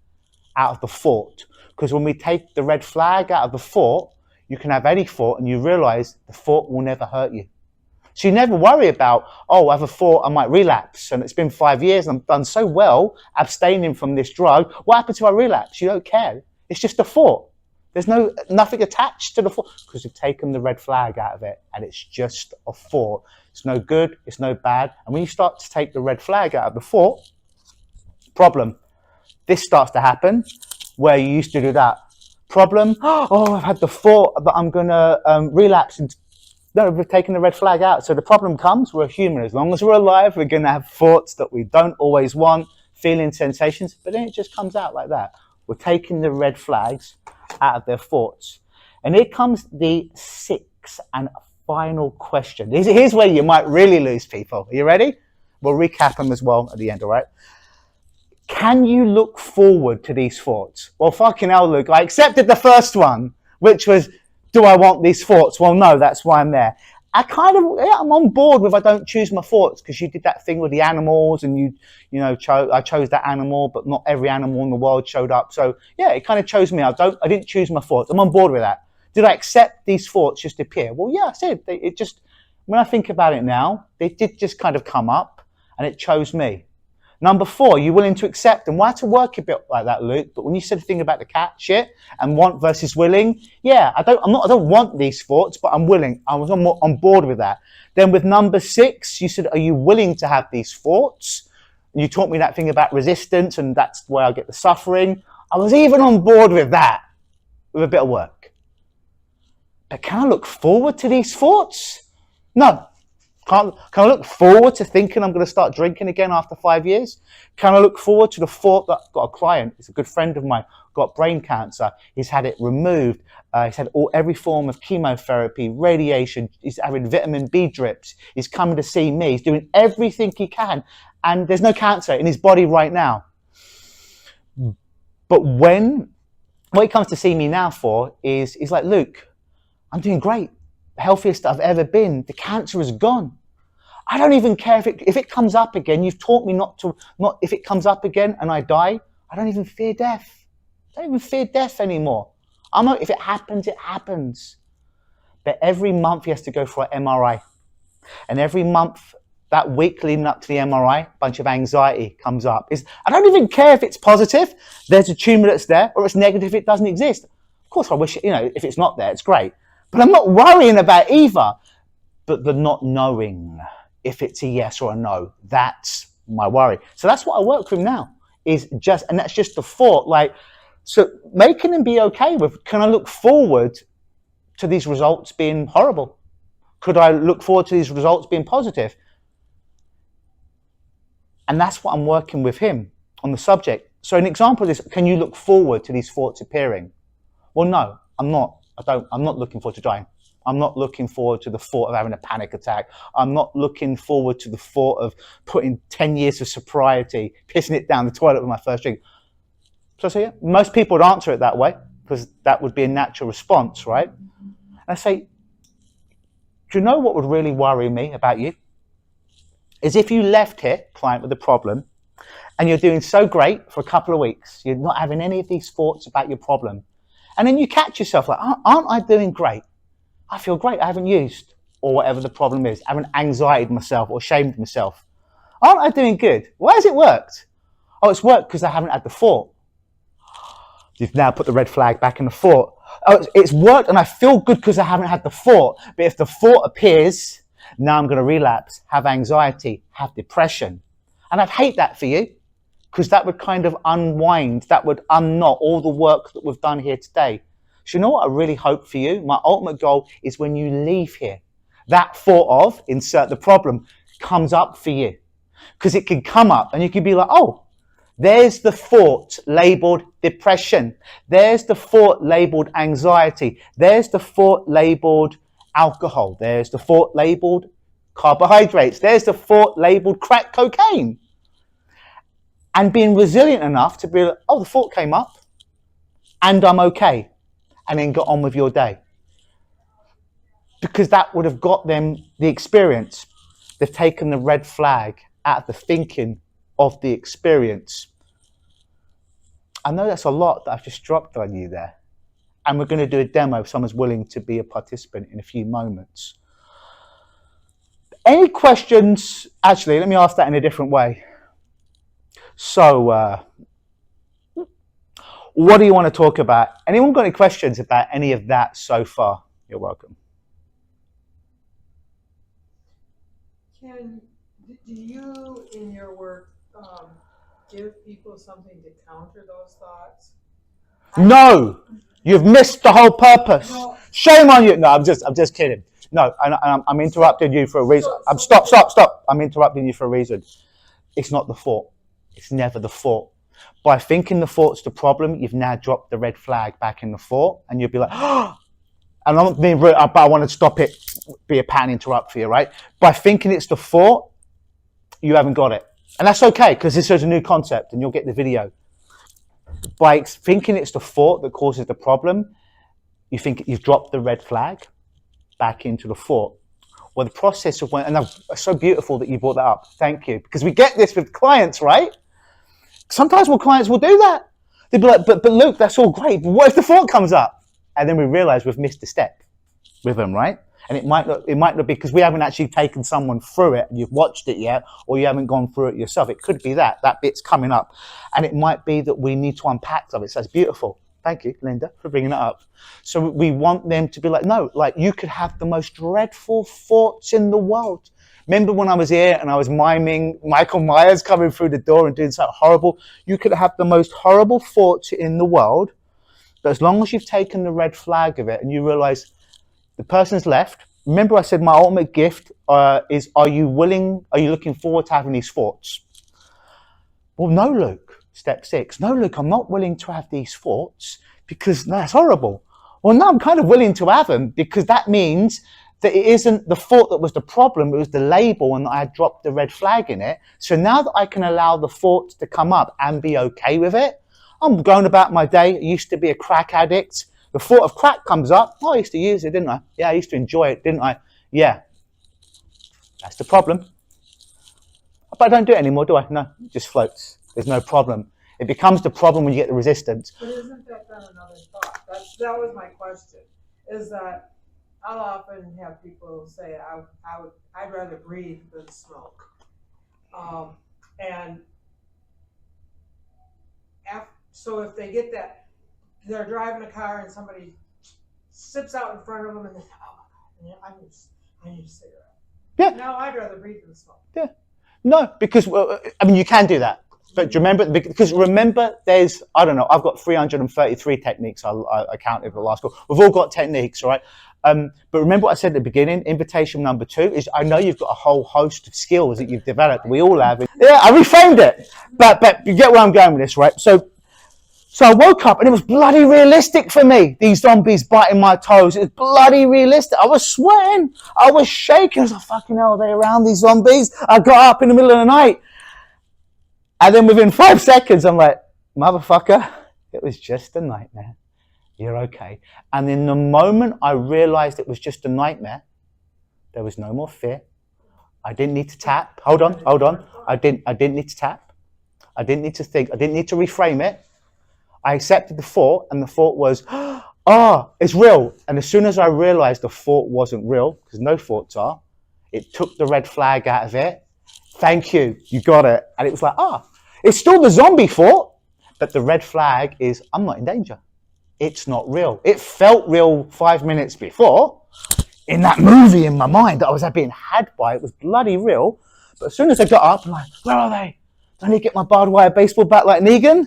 out of the thought. Because when we take the red flag out of the thought, you can have any thought and you realize the thought will never hurt you. So you never worry about, oh, I have a thought, I might relapse. And it's been 5 years and I've done so well abstaining from this drug. What happened to I relapse? You don't care. It's just a thought. There's nothing attached to the thought because you've taken the red flag out of it and it's just a thought. It's no good, it's no bad. And when you start to take the red flag out of the thought, problem. This starts to happen where you used to do that. Problem, oh, I've had the thought that I'm going to relapse. And no, we've taken the red flag out. So the problem comes, we're human. As long as we're alive, we're going to have thoughts that we don't always want, feeling sensations, but then it just comes out like that. We're taking the red flags out of their thoughts. And here comes the sixth and final question. Here's where you might really lose people. Are you ready? We'll recap them as well at the end, all right? can you look forward to these thoughts? Well, fucking hell, Luke, I accepted the first one, which was, do I want these thoughts? Well, no, that's why I'm there. I'm on board with I don't choose my thoughts, because you did that thing with the animals and I chose that animal, but not every animal in the world showed up. So yeah, it kind of chose me. I didn't choose my thoughts. I'm on board with that. Did I accept these thoughts just appear? Well, yeah, I said when I think about it now, they did just kind of come up and it chose me. Number 4, you're willing to accept them. Well, I had to work a bit like that, Luke. But when you said the thing about the cat shit and want versus willing, yeah, I don't want these thoughts, but I'm willing. I was on board with that. Then with number 6, you said, are you willing to have these thoughts? And you taught me that thing about resistance, and that's where I get the suffering. I was even on board with that, with a bit of work. But can I look forward to these thoughts? No. Can I look forward to thinking I'm going to start drinking again after 5 years? Can I look forward to the thought that I've got a client, he's a good friend of mine, got brain cancer. He's had it removed. He's had every form of chemotherapy, radiation. He's having vitamin B drips. He's coming to see me. He's doing everything he can. And there's no cancer in his body right now. But what he comes to see me now for is, he's like, Luke, I'm doing great. The healthiest I've ever been. The cancer is gone. I don't even care if it comes up again. You've taught me not if it comes up again and I die, I don't even fear death. I don't even fear death anymore. If it happens, it happens. But every month he has to go for an MRI. And every month, that week leading up to the MRI, a bunch of anxiety comes up. I don't even care if it's positive, there's a tumor that's there, or it's negative, it doesn't exist. Of course, I wish, if it's not there, it's great. But I'm not worrying about either. But the not knowing if it's a yes or a no, that's my worry. So that's what I work with now, and that's just the thought, so making them be okay with, can I look forward to these results being horrible? Could I look forward to these results being positive? And that's what I'm working with him on the subject. So an example is, can you look forward to these thoughts appearing? Well, no, I'm not. I'm not looking forward to dying. I'm not looking forward to the thought of having a panic attack. I'm not looking forward to the thought of putting 10 years of sobriety, pissing it down the toilet with my first drink. So I say, yeah, most people would answer it that way, because that would be a natural response, right? And I say, do you know what would really worry me about you? Is if you left here, client with a problem, and you're doing so great for a couple of weeks, you're not having any of these thoughts about your problem. And then you catch yourself like, aren't I doing great? I feel great, I haven't used, or whatever the problem is. I haven't anxietied myself or shamed myself. Aren't I doing good? Why has it worked? Oh, it's worked because I haven't had the thought. You've now put the red flag back in the thought. Oh, it's worked and I feel good because I haven't had the thought. But if the thought appears, now I'm going to relapse, have anxiety, have depression. And I'd hate that for you, because that would kind of unwind, that would unknot all the work that we've done here today. So you know what I really hope for you? My ultimate goal is when you leave here, that thought of, insert the problem, comes up for you. Because it can come up and you can be like, oh, there's the thought labeled depression. There's the thought labeled anxiety. There's the thought labeled alcohol. There's the thought labeled carbohydrates. There's the thought labeled crack cocaine. And being resilient enough to be like, oh, the thought came up and I'm okay. And then get on with your day. Because that would have got them the experience. They've taken the red flag out of the thinking of the experience. I know that's a lot that I've just dropped on you there. And we're going to do a demo if someone's willing to be a participant in a few moments. Any questions? Actually, let me ask that in a different way. So, what do you want to talk about? Anyone got any questions about any of that so far? You're welcome. Do you, in your work, give people something to counter those thoughts? No, you've missed the whole purpose. No. Shame on you. No, I'm just kidding. No, I'm interrupting you for a reason. Stop. I'm interrupting you for a reason. It's not the thought. It's never the thought. By thinking the thought's the problem, you've now dropped the red flag back in the thought, and you'll be like, oh, and I'm not being rude, but I want to stop it, be a pattern interrupt for you, right? By thinking it's the thought, you haven't got it. And that's okay, because this is a new concept and you'll get the video. By thinking it's the thought that causes the problem, you think you've dropped the red flag back into the thought. Well, the process of when, and it's so beautiful that you brought that up. Thank you. Because we get this with clients, right? Sometimes clients will do that. They'll be like, but Luke, that's all great. But what if the thought comes up? And then we realize we've missed a step with them, right? And it might not be because we haven't actually taken someone through it and you've watched it yet, or you haven't gone through it yourself. It could be that bit's coming up. And it might be that we need to unpack some of it. So it's beautiful. Thank you, Linda, for bringing it up. So we want them to be like, no, like you could have the most dreadful thoughts in the world. Remember when I was here and I was miming Michael Myers coming through the door and doing something horrible? You could have the most horrible thoughts in the world, but as long as you've taken the red flag of it and you realize the person's left. Remember I said my ultimate gift is, are you looking forward to having these thoughts? Well, no, Luke. Step 6. No, Luke, I'm not willing to have these thoughts because that's horrible. Well, no, I'm kind of willing to have them because that means that it isn't the thought that was the problem, it was the label and I had dropped the red flag in it. So now that I can allow the thoughts to come up and be okay with it, I'm going about my day. I used to be a crack addict. The thought of crack comes up. Oh, I used to use it, didn't I? Yeah, I used to enjoy it, didn't I? Yeah. That's the problem. But I don't do it anymore, do I? No, it just floats. There's no problem. It becomes the problem when you get the resistance. But isn't that then another thought? That was my question. Is that I'll often have people say, I'd rather breathe than smoke. So if they get that, they're driving a car and somebody sips out in front of them and they say, oh my God, I need a cigarette. Yeah. No, I'd rather breathe than smoke. Yeah. No, because, you can do that. But remember, there's, I don't know, I've got 333 techniques I counted the last call. We've all got techniques, right? But remember what I said at the beginning, invitation number 2 is I know you've got a whole host of skills that you've developed. We all have. Yeah, I reframed it. But you get where I'm going with this, right? So I woke up and it was bloody realistic for me. These zombies biting my toes. It was bloody realistic. I was sweating. I was shaking. I was like, fucking hell, are they around, these zombies? I got up in the middle of the night. And then within 5 seconds, I'm like, motherfucker, it was just a nightmare. You're okay. And in the moment I realized it was just a nightmare, there was no more fear. I didn't need to tap. Hold on. I didn't need to tap. I didn't need to think. I didn't need to reframe it. I accepted the thought, and the thought was, it's real. And as soon as I realized the thought wasn't real, because no thoughts are, it took the red flag out of it. Thank you. You got it. And it was like, it's still the zombie thought, but the red flag is, I'm not in danger. It's not real. It felt real 5 minutes before. In that movie in my mind that I was being had by, it was bloody real. But as soon as I got up, I'm like, where are they? Do I need to get my barbed wire baseball bat like Negan?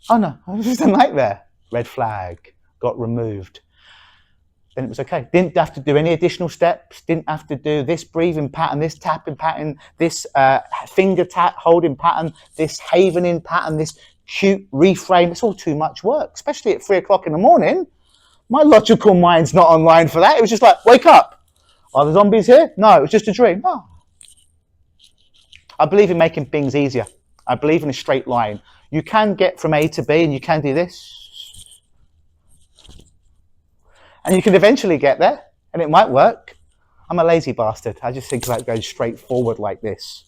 Oh no, it was just a nightmare. Red flag got removed. Then it was okay. Didn't have to do any additional steps. Didn't have to do this breathing pattern, this tapping pattern, this finger tap holding pattern, this havening pattern, this cute reframe. It's all too much work, especially at 3 o'clock in the morning. My logical mind's not online for that. It was just like, wake up. Are the zombies here? No, it was just a dream. Oh. I believe in making things easier. I believe in a straight line. You can get from A to B and you can do this. And you can eventually get there and it might work. I'm a lazy bastard. I just think about going straight forward like this.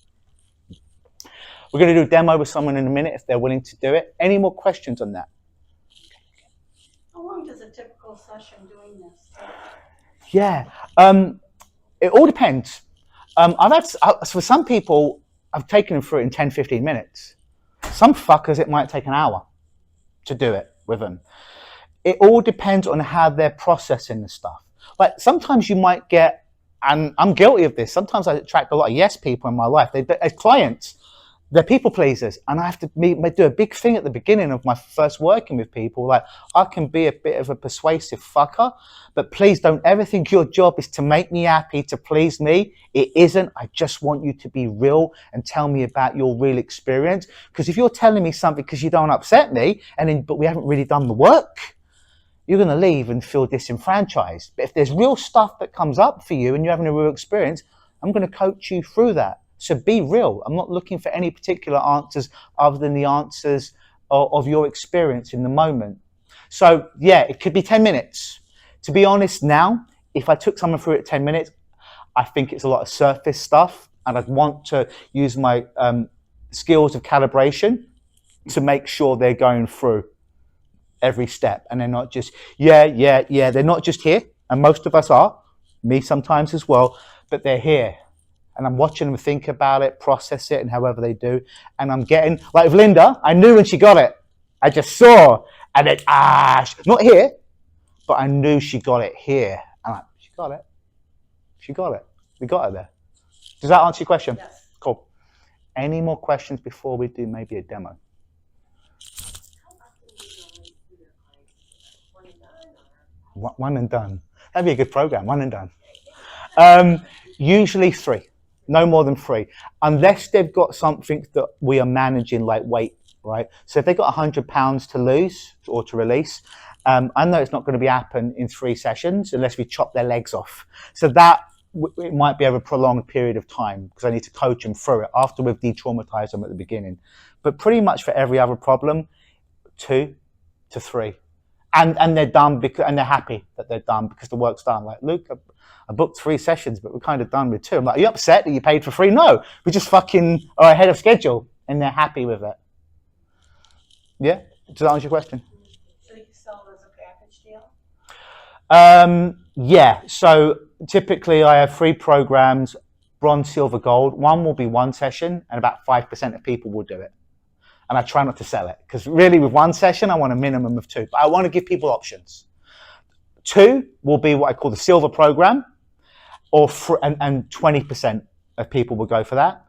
We're going to do a demo with someone in a minute if they're willing to do it. Any more questions on that? How long does a typical session doing this take? Yeah, it all depends. For some people, I've taken them through it in 10, 15 minutes. Some fuckers, it might take an hour to do it with them. It all depends on how they're processing the stuff. Like sometimes you might get, and I'm guilty of this, sometimes I attract a lot of yes people in my life. As clients, they're people pleasers, and I have to do a big thing at the beginning of my first working with people. Like, I can be a bit of a persuasive fucker, but please don't ever think your job is to make me happy, to please me. It isn't. I just want you to be real and tell me about your real experience. Because if you're telling me something because you don't upset me, but we haven't really done the work, you're going to leave and feel disenfranchised. But if there's real stuff that comes up for you and you're having a real experience, I'm going to coach you through that. So be real. I'm not looking for any particular answers other than the answers of your experience in the moment. So yeah, it could be 10 minutes. To be honest now, if I took someone through it 10 minutes, I think it's a lot of surface stuff, and I'd want to use my skills of calibration to make sure they're going through every step, and they're not just they're not just here, and most of us are, me sometimes as well, but they're here, and I'm watching them think about it, process it, and however they do, and I'm getting, like with Linda, I knew when she got it. I just saw, and then not here, but I knew she got it here. I'm like, she got it. We got it there. Does that answer your question? Yes. Cool. Any more questions before we do maybe a demo? One and done. That'd be a good program. One and done. Usually 3, no more than 3, unless they've got something that we are managing, like weight, right? So if they've got 100 pounds to lose or to release, I know it's not going to be happen in 3 sessions unless we chop their legs off. So that it might be over a prolonged period of time, because I need to coach them through it after we've de-traumatized them at the beginning. But pretty much for every other problem, 2 to 3. And they're done because, and they're happy that they're done because the work's done. Like, Luke, I booked 3 sessions, but we're kind of done with 2. I'm like, are you upset that you paid for 3? No, we just fucking are ahead of schedule, and they're happy with it. Yeah? Does that answer your question? So you sell it as a package deal? Yeah, so typically I have 3 programs, bronze, silver, gold. One will be 1 session, and about 5% of people will do it. And I try not to sell it, because really with 1 session, I want a minimum of 2, but I want to give people options. 2 will be what I call the silver program, and 20% of people will go for that.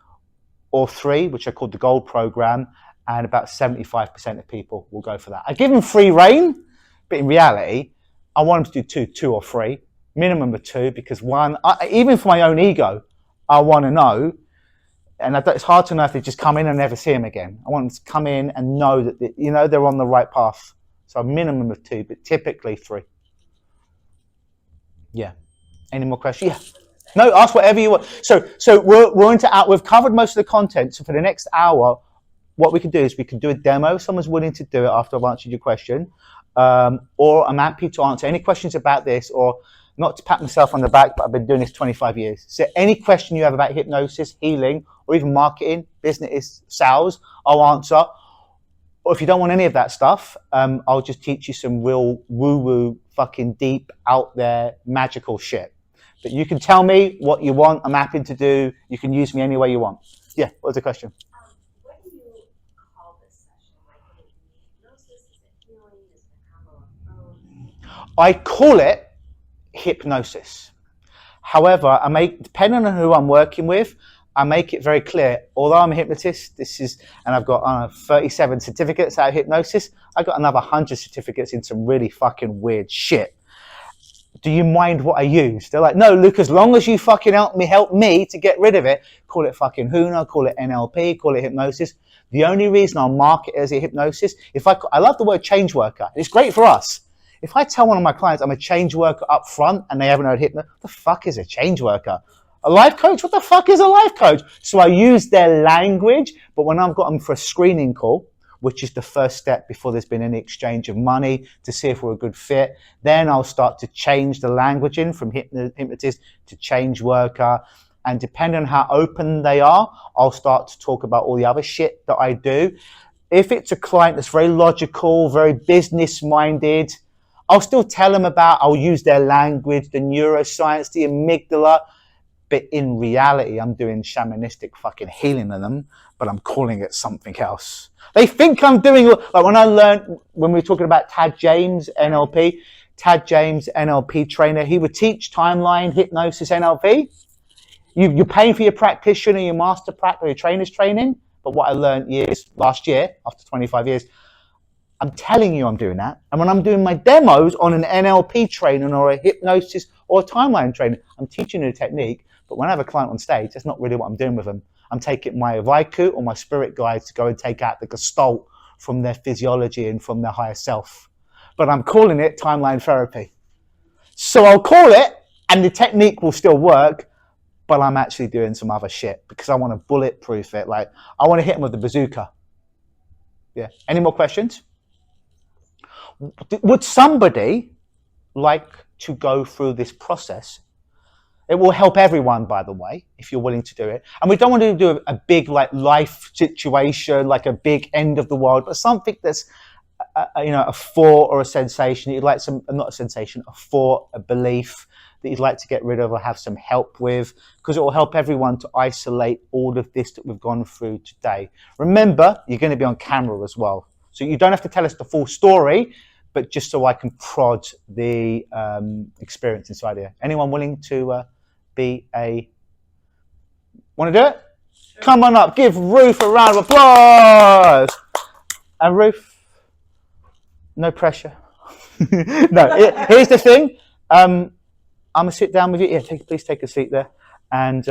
Or 3, which I call the gold program, and about 75% of people will go for that. I give them free reign, but in reality, I want them to do 2 or 3, minimum of 2, because 1, even for my own ego, I want to know. And it's hard to know if they just come in and never see them again. I want them to come in and know that they're on the right path. So a minimum of 2, but typically 3. Yeah. Any more questions? Yeah. No, ask whatever you want. So we're into out. We've covered most of the content. So for the next hour, what we can do is we can do a demo. If someone's willing to do it after I've answered your question, or I'm happy to answer any questions about this, or not to pat myself on the back, but I've been doing this 25 years. So any question you have about hypnosis, healing, or even marketing, business, sales, I'll answer. Or if you don't want any of that stuff, I'll just teach you some real woo-woo, fucking deep, out there, magical shit. But you can tell me what you want. I'm happy to do. You can use me any way you want. Yeah, what was the question? What do you call this session? Like, is it hypnosis? Is it healing? Is it a combo of both? I call it hypnosis. However, depending on who I'm working with, I make it very clear, although I'm a hypnotist, and I've got 37 certificates out of hypnosis, I've got another 100 certificates in some really fucking weird shit. Do you mind what I use? They're like, no, Luke, as long as you fucking help me to get rid of it, call it fucking Huna, call it NLP, call it hypnosis. The only reason I'll mark it as a hypnosis, I love the word change worker. It's great for us. If I tell one of my clients I'm a change worker up front and they haven't heard hypnosis, what the fuck is a change worker? A life coach? What the fuck is a life coach? So I use their language, but when I've got them for a screening call, which is the first step before there's been any exchange of money to see if we're a good fit, then I'll start to change the languaging from hypnotist to change worker. And depending on how open they are, I'll start to talk about all the other shit that I do. If it's a client that's very logical, very business-minded, I'll still tell them I'll use their language, the neuroscience, the amygdala, but in reality, I'm doing shamanistic fucking healing on them, but I'm calling it something else. They think I'm doing, like when we were talking about Tad James, NLP trainer, he would teach timeline, hypnosis, NLP. You're paying for your practitioner, your master practitioner, your trainer's training, but what I learned last year, after 25 years, I'm telling you I'm doing that. And when I'm doing my demos on an NLP training or a hypnosis or a timeline training, I'm teaching a technique. But when I have a client on stage, that's not really what I'm doing with them. I'm taking my Vaiku or my spirit guides to go and take out the gestalt from their physiology and from their higher self. But I'm calling it timeline therapy. So I'll call it, and the technique will still work, but I'm actually doing some other shit because I want to bulletproof it. Like, I want to hit him with the bazooka. Yeah. Any more questions? Would somebody like to go through this process? It will help everyone, by the way, if you're willing to do it. And we don't want to do a big like life situation, like a big end of the world, but something that's a thought or a sensation that you'd like not a sensation, a thought, a belief that you'd like to get rid of or have some help with, because it will help everyone to isolate all of this that we've gone through today. Remember, you're going to be on camera as well. So you don't have to tell us the full story, but just so I can prod the experience inside here. Anyone willing to want to do it? Sure. Come on up, give Ruth a round of applause. And Ruth, no pressure. No, here's the thing. I'm going to sit down with you. Yeah, please take a seat there. And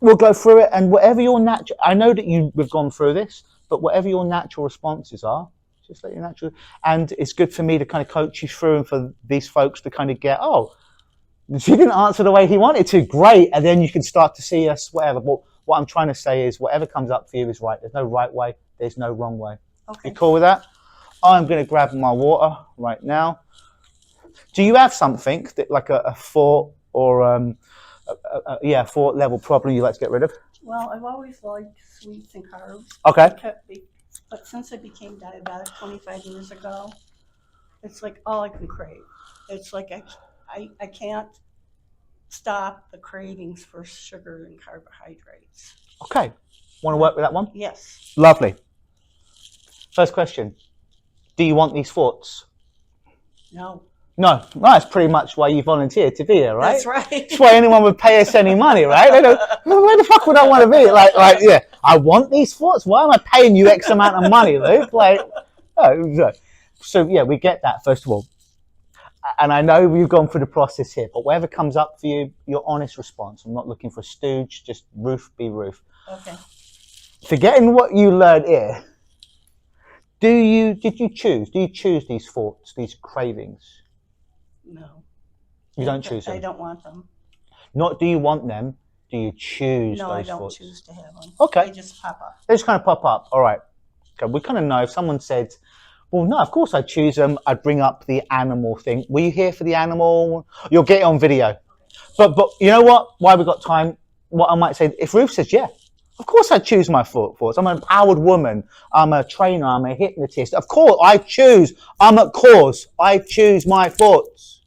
we'll go through it. And whatever your natural, I know that we've gone through this, but whatever your natural responses are, just let your natural, and it's good for me to kind of coach you through and for these folks to kind of get, oh, she didn't answer the way he wanted to. Great. And then you can start to see us, whatever. But what I'm trying to say is whatever comes up for you is right. There's no right way. There's no wrong way. Okay. You cool with that? I'm going to grab my water right now. Do you have something that, like a thought or a thought level problem you like to get rid of? Well, I've always liked sweets and carbs. Okay. But since I became diabetic 25 years ago, it's like all I can crave. It's like I can't stop the cravings for sugar and carbohydrates. Okay. Want to work with that one? Yes. Lovely. First question. Do you want these thoughts? No. No. Well, that's pretty much why you volunteered to be here, right? That's right. That's why anyone would pay us any money, right? They don't, where the fuck would I want to be? Like, yeah, I want these thoughts. Why am I paying you X amount of money, Luke? Like, oh, so yeah, we get that, first of all. And I know we've gone through the process here, but whatever comes up for you, your honest response. I'm not looking for a stooge, just Ruth be Ruth. Okay. Forgetting what you learned here, do you choose these thoughts, these cravings? No. You don't choose them? I don't want them. Not do you want them, do you choose no, those thoughts? No, I don't choose to have them. Okay. They just pop up. They just kind of pop up. All right. Okay. We kind of know if someone said, well, no, of course I'd choose them. I'd bring up the animal thing. Were you here for the animal? You'll get it on video. But you know what? While we've got time, what I might say, if Ruth says, yeah, of course I choose my thoughts. I'm an empowered woman. I'm a trainer. I'm a hypnotist. Of course I choose. I'm at cause. I choose my thoughts.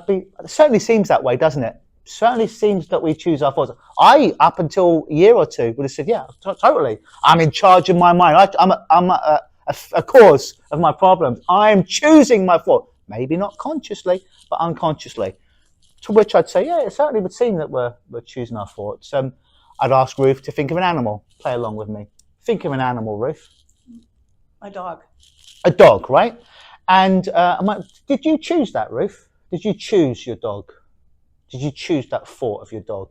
It certainly seems that way, doesn't it? Certainly seems that we choose our thoughts. I, up until a year or two, would have said, yeah, totally. I'm in charge of my mind. I'm a cause of my problems. I'm choosing my thought. Maybe not consciously, but unconsciously. To which I'd say, yeah, it certainly would seem that we're choosing our thoughts. I'd ask Ruth to think of an animal. Play along with me. Think of an animal, Ruth. A dog. A dog, right? And did you choose that, Ruth? Did you choose your dog? Did you choose that thought of your dog?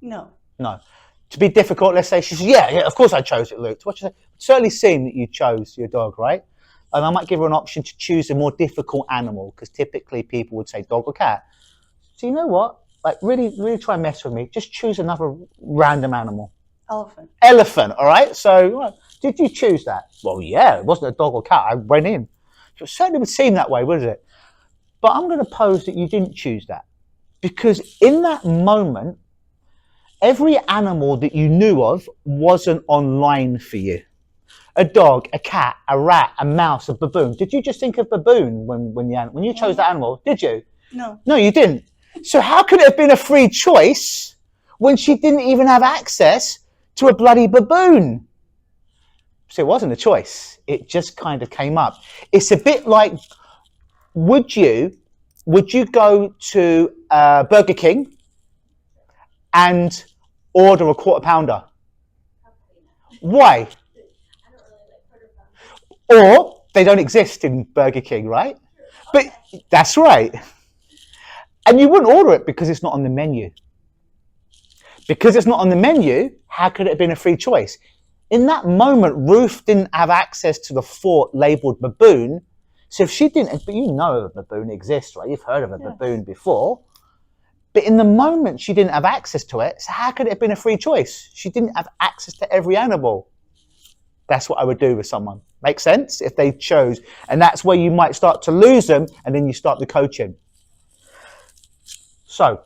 No. No. To be difficult, let's say she says, yeah, of course I chose it, Luke. What you say? It certainly seemed that you chose your dog, right? And I might give her an option to choose a more difficult animal, because typically people would say dog or cat. So you know what? Like, really, really try and mess with me. Just choose another random animal. Elephant. Elephant, all right? So, did you choose that? Well, yeah, it wasn't a dog or cat. I went in. So it certainly would seem that way, wouldn't it? But I'm going to pose that you didn't choose that. Because in that moment, every animal that you knew of wasn't online for you. A dog, a cat, a rat, a mouse, a baboon. Did you just think of baboon when you chose that animal? Did you? No. No, you didn't. So how could it have been a free choice when she didn't even have access to a bloody baboon? So it wasn't a choice. It just kind of came up. It's a bit like, would you go to Burger King and order a quarter pounder? Why? Or they don't exist in Burger King, right? But that's right. And you wouldn't order it because it's not on the menu. Because it's not on the menu, how could it have been a free choice? In that moment, Ruth didn't have access to the thought labeled baboon. So if she didn't, but you know a baboon exists, right? You've heard of a baboon before. But in the moment, she didn't have access to it. So how could it have been a free choice? She didn't have access to every animal. That's what I would do with someone. Make sense? If they chose. And that's where you might start to lose them, and then you start the coaching. So,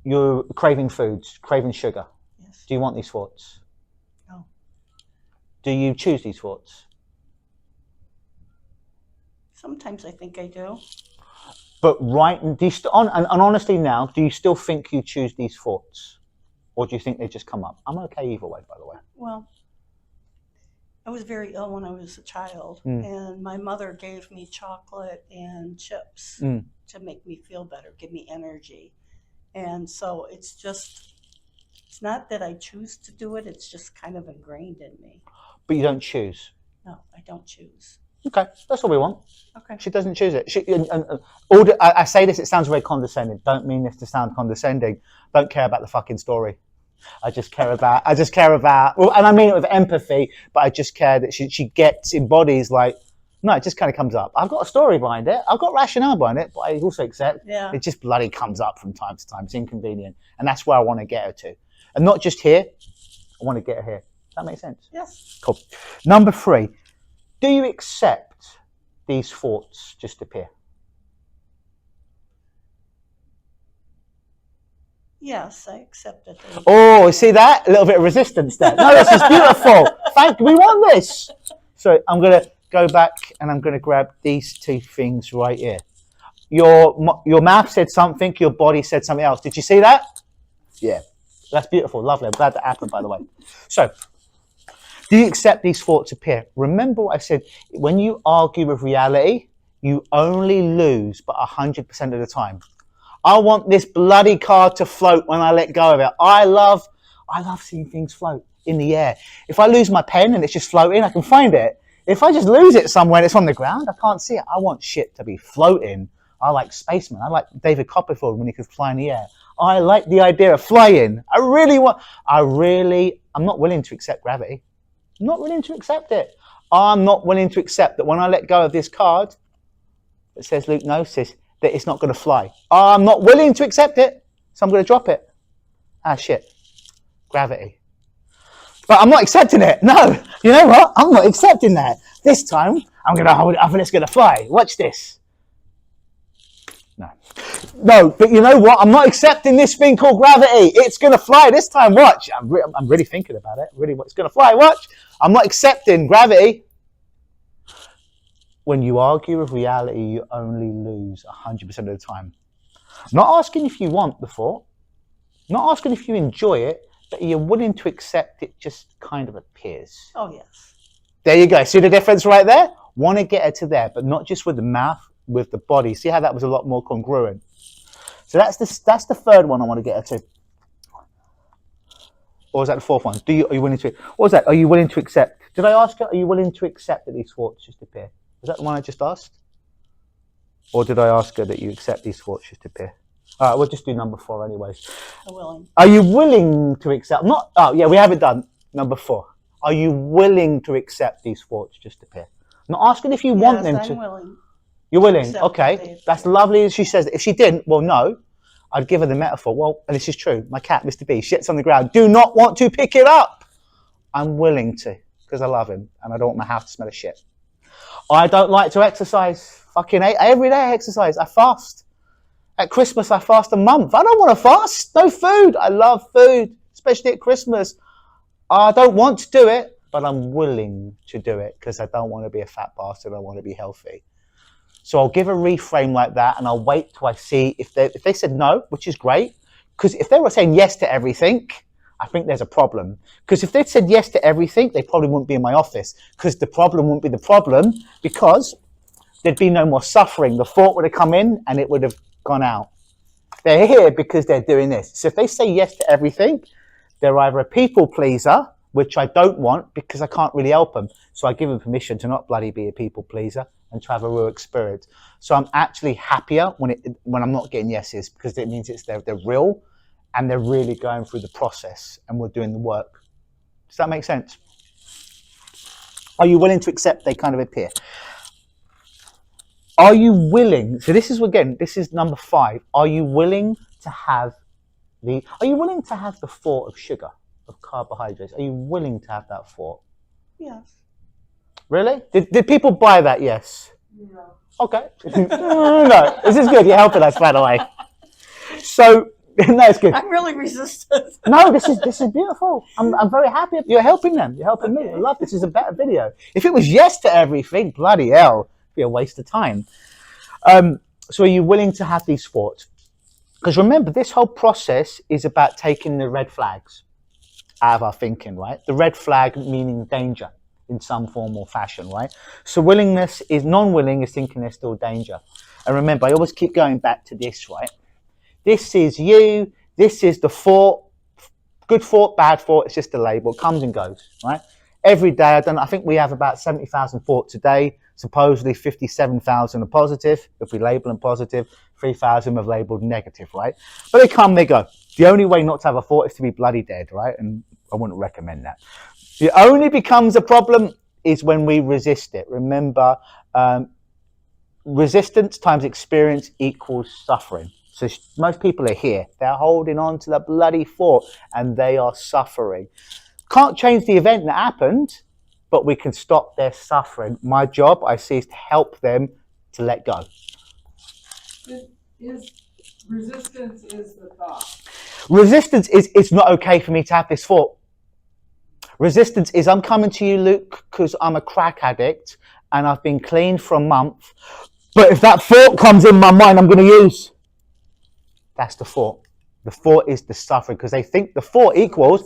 you're craving foods, craving sugar. Yes. Do you want these thoughts? No. Do you choose these thoughts? Sometimes I think I do. But and honestly now, do you still think you choose these thoughts? Or do you think they just come up? I'm okay either way, by the way. Well, I was very ill when I was a child, and my mother gave me chocolate and chips to make me feel better, give me energy. And so it's not that I choose to do it, it's just kind of ingrained in me. But you don't choose? No, I don't choose. Okay, that's all we want. Okay. She doesn't choose it. I say this, it sounds very condescending. Don't mean this to sound condescending. Don't care about the fucking story. I just care about, well, and I mean it with empathy, but I just care that she embodies like, no, it just kind of comes up. I've got a story behind it. I've got rationale behind it, but I also accept it just bloody comes up from time to time. It's inconvenient. And that's where I want to get her to. And not just here, I want to get her here. Does that make sense? Yes. Cool. Number 3, do you accept these thoughts just appear? Yes, I accept it. Oh, see that? A little bit of resistance there. No, this is beautiful. We want this. So I'm going to go back and I'm going to grab these 2 things right here. Your mouth said something, your body said something else. Did you see that? Yeah. That's beautiful. Lovely. I'm glad that happened, by the way. So, do you accept these thoughts appear? Remember what I said. When you argue with reality, you only lose but 100% of the time. I want this bloody car to float when I let go of it. I love seeing things float in the air. If I lose my pen and it's just floating, I can find it. If I just lose it somewhere and it's on the ground, I can't see it. I want shit to be floating. I like spacemen. I like David Copperfield when he could fly in the air. I like the idea of flying. I'm not willing to accept gravity. I'm not willing to accept it. I'm not willing to accept that when I let go of this card that says hypnosis, that it's not going to fly. I'm not willing to accept it, so I'm going to drop it. Ah, shit. Gravity. But I'm not accepting it. No. You know what? I'm not accepting that. This time, I'm going to hold it up and it's going to fly. Watch this. No, but you know what? I'm not accepting this thing called gravity. It's going to fly this time. Watch. I'm really thinking about it. Really, it's going to fly. Watch. I'm not accepting gravity. When you argue with reality, you only lose 100% of the time. Not asking if you want the thought, not asking if you enjoy it, but you're willing to accept it just kind of appears. Oh, yes. There you go. See the difference right there? Want to get her to there, but not just with the mouth, with the body. See how that was a lot more congruent? So that's the 3rd one I want to get her to. Or was that the 4th one? Are you willing to? What was that? Are you willing to accept? Did I ask her? Are you willing to accept that these thoughts just appear? Was that the one I just asked? Or did I ask her that you accept these thoughts just appear? All right, we'll just do number 4 anyways. I'm willing. Are you willing to accept? We haven't done number 4. Are you willing to accept these thoughts just appear? I'm not asking if you want them to. I'm willing. You're willing? Okay. That's lovely. She says that. If she didn't, well, no. I'd give her the metaphor. Well, and this is true. My cat, Mr. B, shits on the ground. Do not want to pick it up. I'm willing to because I love him and I don't want my house to smell of shit. I don't like to exercise. Fucking every day I exercise. I fast. At Christmas, I fast a month. I don't want to fast. No food. I love food, especially at Christmas. I don't want to do it, but I'm willing to do it because I don't want to be a fat bastard. I want to be healthy. So I'll give a reframe like that and I'll wait till I see if they said no, which is great. Because if they were saying yes to everything, I think there's a problem. Because if they'd said yes to everything, they probably wouldn't be in my office. Because the problem wouldn't be the problem because there'd be no more suffering. The thought would have come in and it would have gone out. They're here because they're doing this. So if they say yes to everything, they're either a people pleaser, which I don't want because I can't really help them. So I give them permission to not bloody be a people pleaser and to have a real experience. So I'm actually happier when I'm not getting yeses because it means they're real and they're really going through the process and we're doing the work. Does that make sense? Are you willing to accept they kind of appear? Are you willing? So this is again, this is number 5. Are you willing to have the thought of sugar, of carbohydrates? Are you willing to have that thought? Yes. Really? Did people buy that? Yes. No. Okay. No, this is good. You're helping us, by the way. So no, it's good. I'm really resistant. No, this is beautiful. I'm very happy. You're helping them. You're helping me. I love this. Is a better video. If it was yes to everything, bloody hell, it'd be a waste of time. So are you willing to have these thoughts? Because remember, this whole process is about taking the red flags out of our thinking, right? The red flag meaning danger in some form or fashion, right? So non-willing is thinking there's still danger. And remember, I always keep going back to this, right? This is you. This is the thought. Good thought, bad thought. It's just a label. It comes and goes, right? Every day, I think we have about 70,000 thoughts a day. Supposedly 57,000 are positive. If we label them positive, 3,000 have labeled negative, right? But they come, they go. The only way not to have a thought is to be bloody dead, right? And I wouldn't recommend that. The only becomes a problem is when we resist it. Remember, resistance times experience equals suffering. So most people are here. They're holding on to the bloody thought and they are suffering. Can't change the event that happened, but we can stop their suffering. My job, I see, is to help them to let go. Resistance is the thought. Resistance is it's not okay for me to have this thought. Resistance is I'm coming to you, Luke, because I'm a crack addict and I've been clean for a month. But if that thought comes in my mind, I'm going to use. That's the thought. The thought is the suffering because they think the thought equals.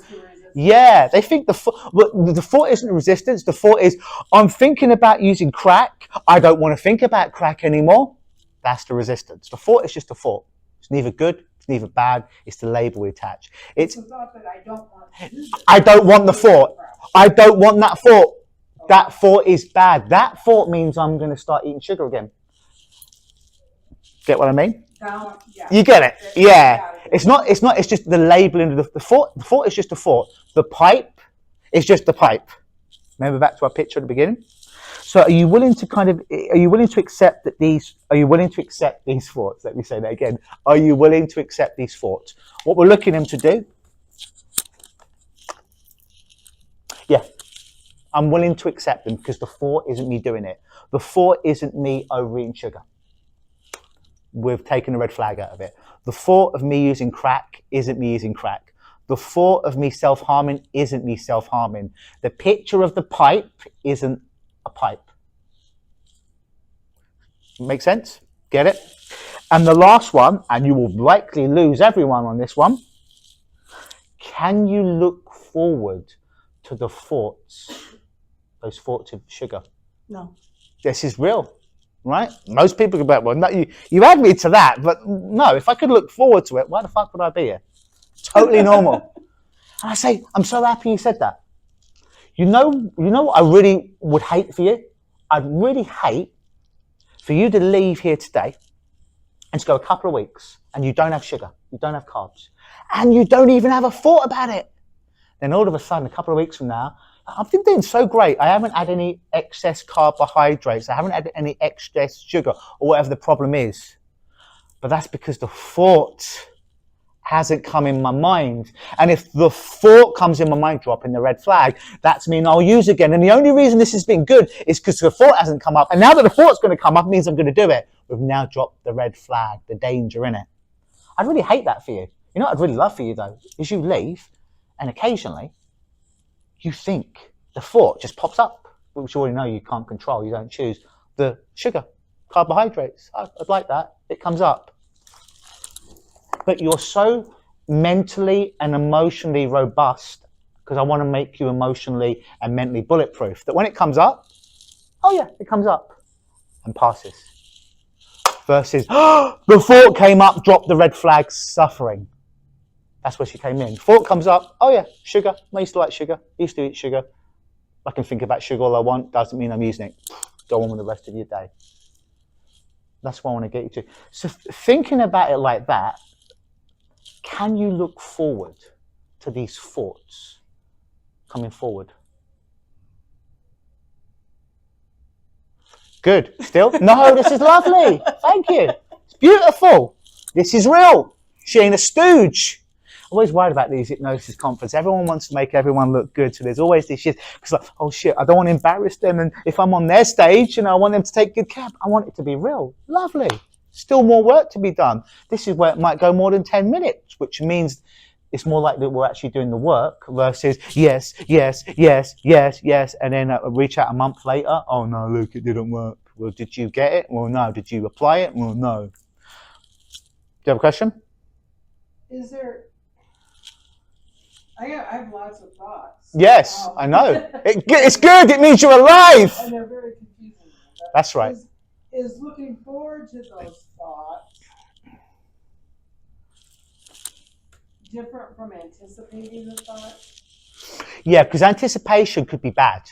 Yeah, they think the thought isn't resistance. The thought is I'm thinking about using crack. I don't want to think about crack anymore. That's the resistance. The thought is just a thought. It's neither good. It's neither bad. It's the label we attach. It's the thought that I don't want to use it. I don't want the thought. I don't want that thought. That thought is bad. That thought means I'm going to start eating sugar again. Get what I mean? Yeah. You get it? Yeah. It's just the labeling of the thought. The thought is just a thought. The pipe is just the pipe. Remember back to our picture at the beginning? So are you willing to accept these thoughts? Let me say that again. Are you willing to accept these thoughts? What we're looking at them to do? Yeah. I'm willing to accept them because the thought isn't me doing it. The thought isn't me overeating sugar. We've taken the red flag out of it. The thought of me using crack isn't me using crack. The thought of me self-harming isn't me self-harming. The picture of the pipe isn't a pipe. Make sense? Get it? And the last one, and you will likely lose everyone on this one. Can you look forward to the thoughts, those thoughts of sugar? No. This is real. Right? Most people go back, well, no, you add me to that, but no, if I could look forward to it, why the fuck would I be here? Totally normal. And I say, I'm so happy you said that. You know what I really would hate for you? I'd really hate for you to leave here today and to go a couple of weeks and you don't have sugar, you don't have carbs, and you don't even have a thought about it. Then all of a sudden, a couple of weeks from now, I've been doing so great. I haven't had any excess carbohydrates. I haven't had any excess sugar or whatever the problem is. But that's because the thought hasn't come in my mind. And if the thought comes in my mind, dropping the red flag, that's mean I'll use again. And the only reason this has been good is because the thought hasn't come up. And now that the thought's going to come up means I'm going to do it. We've now dropped the red flag, the danger in it. I'd really hate that for you. You know what I'd really love for you though, is you leave and occasionally you think the thought just pops up, which you already know you can't control, you don't choose. The sugar, carbohydrates, I'd like that. It comes up. But you're so mentally and emotionally robust, because I want to make you emotionally and mentally bulletproof, that when it comes up, oh yeah, it comes up and passes. Versus, the thought came up, dropped the red flag, suffering. That's where she came in. Thought comes up, oh yeah, sugar. I used to like sugar. I used to eat sugar. I can think about sugar all I want. Doesn't mean I'm using it. Go on with the rest of your day. That's what I want to get you to. So thinking about it like that, can you look forward to these thoughts coming forward? Good. Still? No, this is lovely. Thank you. It's beautiful. This is real. She ain't a stooge. I'm always worried about these hypnosis conferences. Everyone wants to make everyone look good. So there's always this shit. Because like, oh shit, I don't want to embarrass them. And if I'm on their stage, I want them to take good care. I want it to be real. Lovely. Still more work to be done. This is where it might go more than 10 minutes, which means it's more likely that we're actually doing the work versus yes, yes, yes, yes, yes, and then reach out a month later. Oh no, look, it didn't work. Well, did you get it? Well, no. Did you apply it? Well, no. Do you have a question? Is there? I have lots of thoughts. Yes, I know. It's good. It means you're alive. And they're very confusing. That's right. Is looking forward to those thoughts different from anticipating the thought? Yeah, because anticipation could be bad.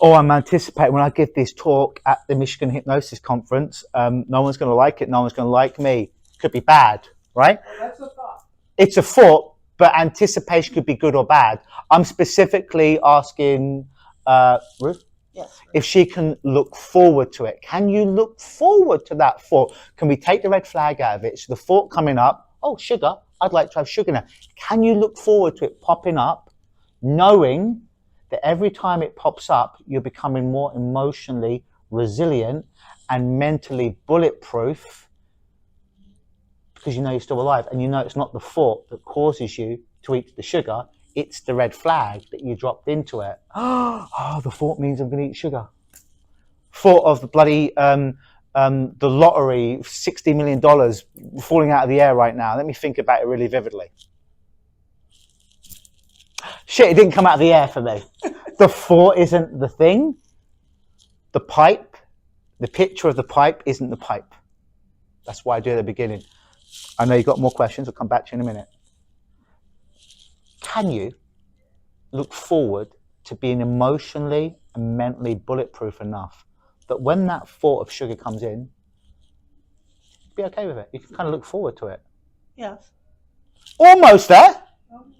Or I'm anticipating when I give this talk at the Michigan Hypnosis Conference, no one's going to like it, no one's going to like me. Could be bad, right? Well, that's a thought. It's a thought, but anticipation could be good or bad. I'm specifically asking Ruth, Yes. if she can look forward to it. Can you look forward to that thought? Can we take the red flag out of it? So the thought coming up, oh, sugar, I'd like to have sugar now. Can you look forward to it popping up, knowing that every time it pops up, you're becoming more emotionally resilient and mentally bulletproof because you know you're still alive and you know it's not the thought that causes you to eat the sugar, it's the red flag that you dropped into it. Oh, the thought means I'm going to eat sugar. Thought of the bloody, the lottery, $60 million falling out of the air right now. Let me think about it really vividly. Shit, it didn't come out of the air for me. The thought isn't the thing. The pipe, the picture of the pipe isn't the pipe. That's why I do at the beginning. I know you've got more questions. I'll come back to you in a minute. Can you look forward to being emotionally and mentally bulletproof enough that when that thought of sugar comes in, be okay with it? You can kind of look forward to it. Yes. Almost there.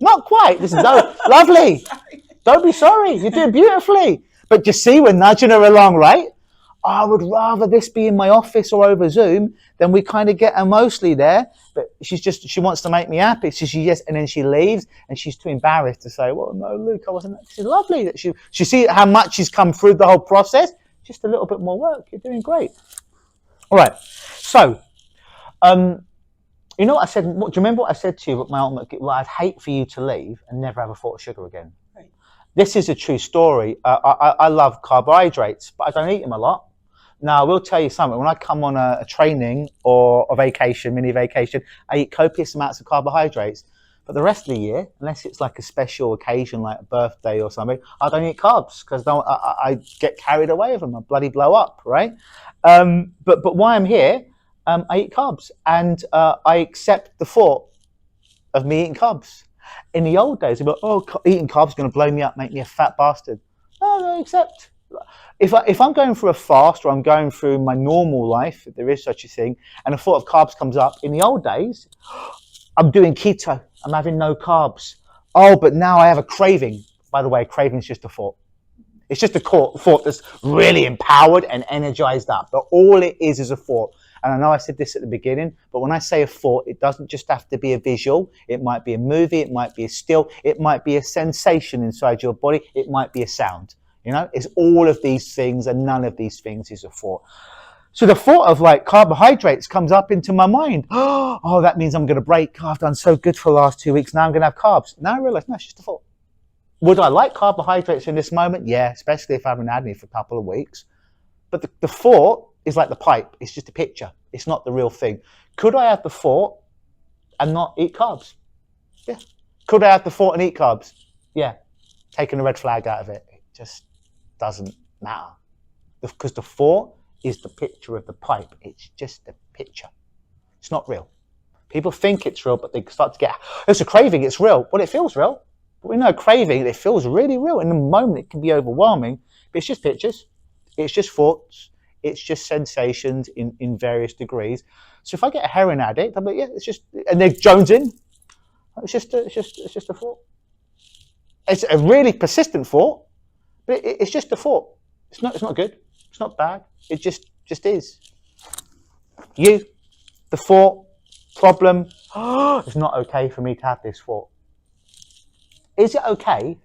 Not quite. This is lovely. Don't be sorry. You're doing beautifully. But you see, we're nudging her along, right? I would rather this be in my office or over Zoom than we kind of get emotionally there. But she wants to make me happy. So she yes, and then she leaves and she's too embarrassed to say, well, no, Luke, I wasn't. She's lovely that she see how much she's come through the whole process. Just a little bit more work. You're doing great. All right. So, you know what I said? Do you remember what I said to you about my ultimate? Well, I'd hate for you to leave and never have a thought of sugar again. Right. This is a true story. I love carbohydrates, but I don't eat them a lot. Now, I will tell you something. When I come on a training or a vacation, mini vacation, I eat copious amounts of carbohydrates. But the rest of the year, unless it's like a special occasion, like a birthday or something, I don't eat carbs because I get carried away with them. I bloody blow up, right? But while I'm here, I eat carbs and I accept the thought of me eating carbs. In the old days, about eating carbs is going to blow me up, make me a fat bastard. No, accept. If I'm going through a fast or I'm going through my normal life, if there is such a thing, and the thought of carbs comes up, in the old days, I'm doing keto. I'm having no carbs. Oh, but now I have a craving. By the way, craving is just a thought. It's just a thought that's really empowered and energized up. But all it is a thought. And I know I said this at the beginning, but when I say a thought, it doesn't just have to be a visual. It might be a movie. It might be a still. It might be a sensation inside your body. It might be a sound. You know, it's all of these things and none of these things is a thought. So the thought of like carbohydrates comes up into my mind. Oh, that means I'm going to break. Oh, I've done so good for the last 2 weeks. Now I'm going to have carbs. Now I realize, no, it's just a thought. Would I like carbohydrates in this moment? Yeah, especially if I haven't had any for a couple of weeks. But the thought is like the pipe. It's just a picture. It's not the real thing. Could I have the thought and not eat carbs? Yeah. Could I have the thought and eat carbs? Yeah. Taking the red flag out of it. It just doesn't matter. Because the thought is the picture of the pipe. It's just a picture. It's not real. People think it's real, but they start to get, it's a craving, it's real. Well, it feels real. But we know craving, it feels really real. In the moment, it can be overwhelming, but it's just pictures. It's just thoughts. It's just sensations in various degrees. So if I get a heroin addict, I'm like, yeah, it's just, and they're jonesing. It's just a thought. It's a really persistent thought, but it's just a thought. It's not good. It's not bad. It just is. You, the thought, problem, it's not okay for me to have this thought. Is it okay?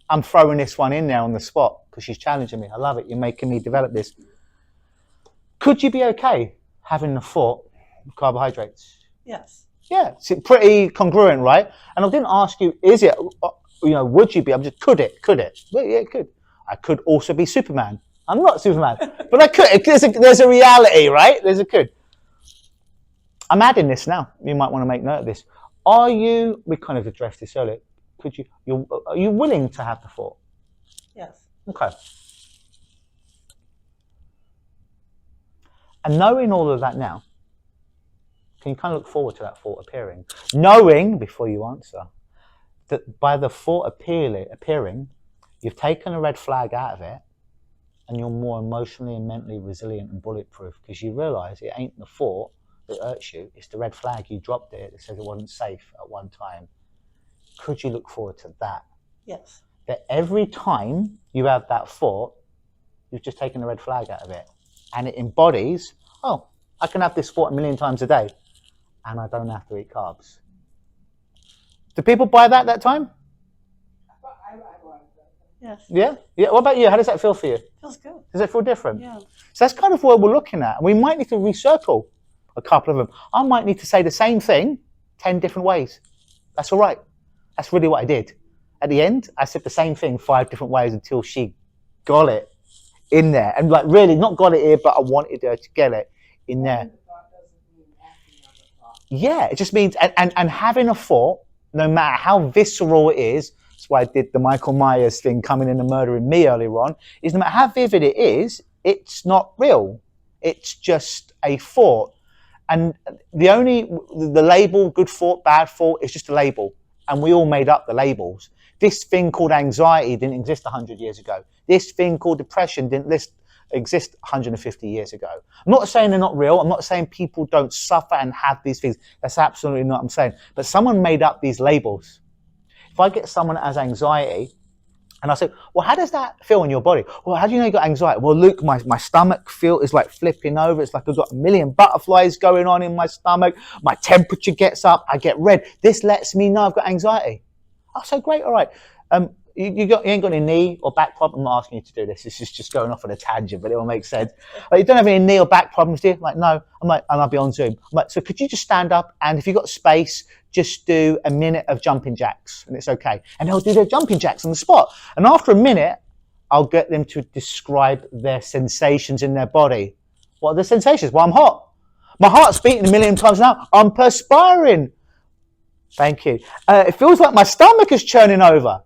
I'm throwing this one in there on the spot because she's challenging me. I love it. You're making me develop this. Could you be okay having the thought of carbohydrates? Yes. Yeah, it's pretty congruent, right? And I didn't ask you, is it, would you be? I'm just, could it? Well, yeah, it could. I could also be Superman. I'm not Superman, but I could. There's a reality, right? There's a could. I'm adding this now. You might want to make note of this. We kind of addressed this earlier. Are you willing to have the thought? Yes. Okay. And knowing all of that now, can you kind of look forward to that thought appearing? Knowing, before you answer, that by the thought appearing, you've taken a red flag out of it, and you're more emotionally and mentally resilient and bulletproof because you realise it ain't the thought that hurts you, it's the red flag. You dropped it that says it wasn't safe at one time. Could you look forward to that? Yes. That every time you have that thought, you've just taken a red flag out of it. And it embodies, I can have this thought a million times a day and I don't have to eat carbs. Do people buy that time? I wanted that. Yes. Yeah? Yeah. What about you? How does that feel for you? Feels good. Does it feel different? Yeah. So that's kind of what we're looking at. We might need to recircle a couple of them. I might need to say the same thing 10 different ways. That's all right. That's really what I did. At the end, I said the same thing 5 different ways until she got it in there. And like really not got it here, but I wanted her to get it in there. The thought doesn't mean acting on the thought. Yeah, it just means, and having a thought, no matter how visceral it is, that's why I did the Michael Myers thing coming in and murdering me earlier on, is no matter how vivid it is, it's not real. It's just a thought. And the label, good thought, bad thought, is just a label. And we all made up the labels. This thing called anxiety didn't exist 100 years ago. This thing called depression didn't exist 150 years ago. I'm not saying they're not real. I'm not saying people don't suffer and have these things. That's absolutely not what I'm saying. But someone made up these labels. If I get someone that has anxiety, and I say, well, how does that feel in your body? Well, how do you know you got anxiety? Well, Luke, my stomach is like flipping over. It's like I've got a million butterflies going on in my stomach. My temperature gets up. I get red. This lets me know I've got anxiety. Oh, so great. All right. You ain't got any knee or back problem. I'm not asking you to do this. This is just going off on a tangent, but it will make sense. Like, you don't have any knee or back problems, do you? Like, no. I'm like, and I'll be on Zoom. I'm like, so could you just stand up and if you've got space, just do a minute of jumping jacks and it's okay. And they'll do their jumping jacks on the spot. And after a minute, I'll get them to describe their sensations in their body. What are the sensations? Well, I'm hot. My heart's beating a million times an hour. I'm perspiring. Thank you. It feels like my stomach is churning over.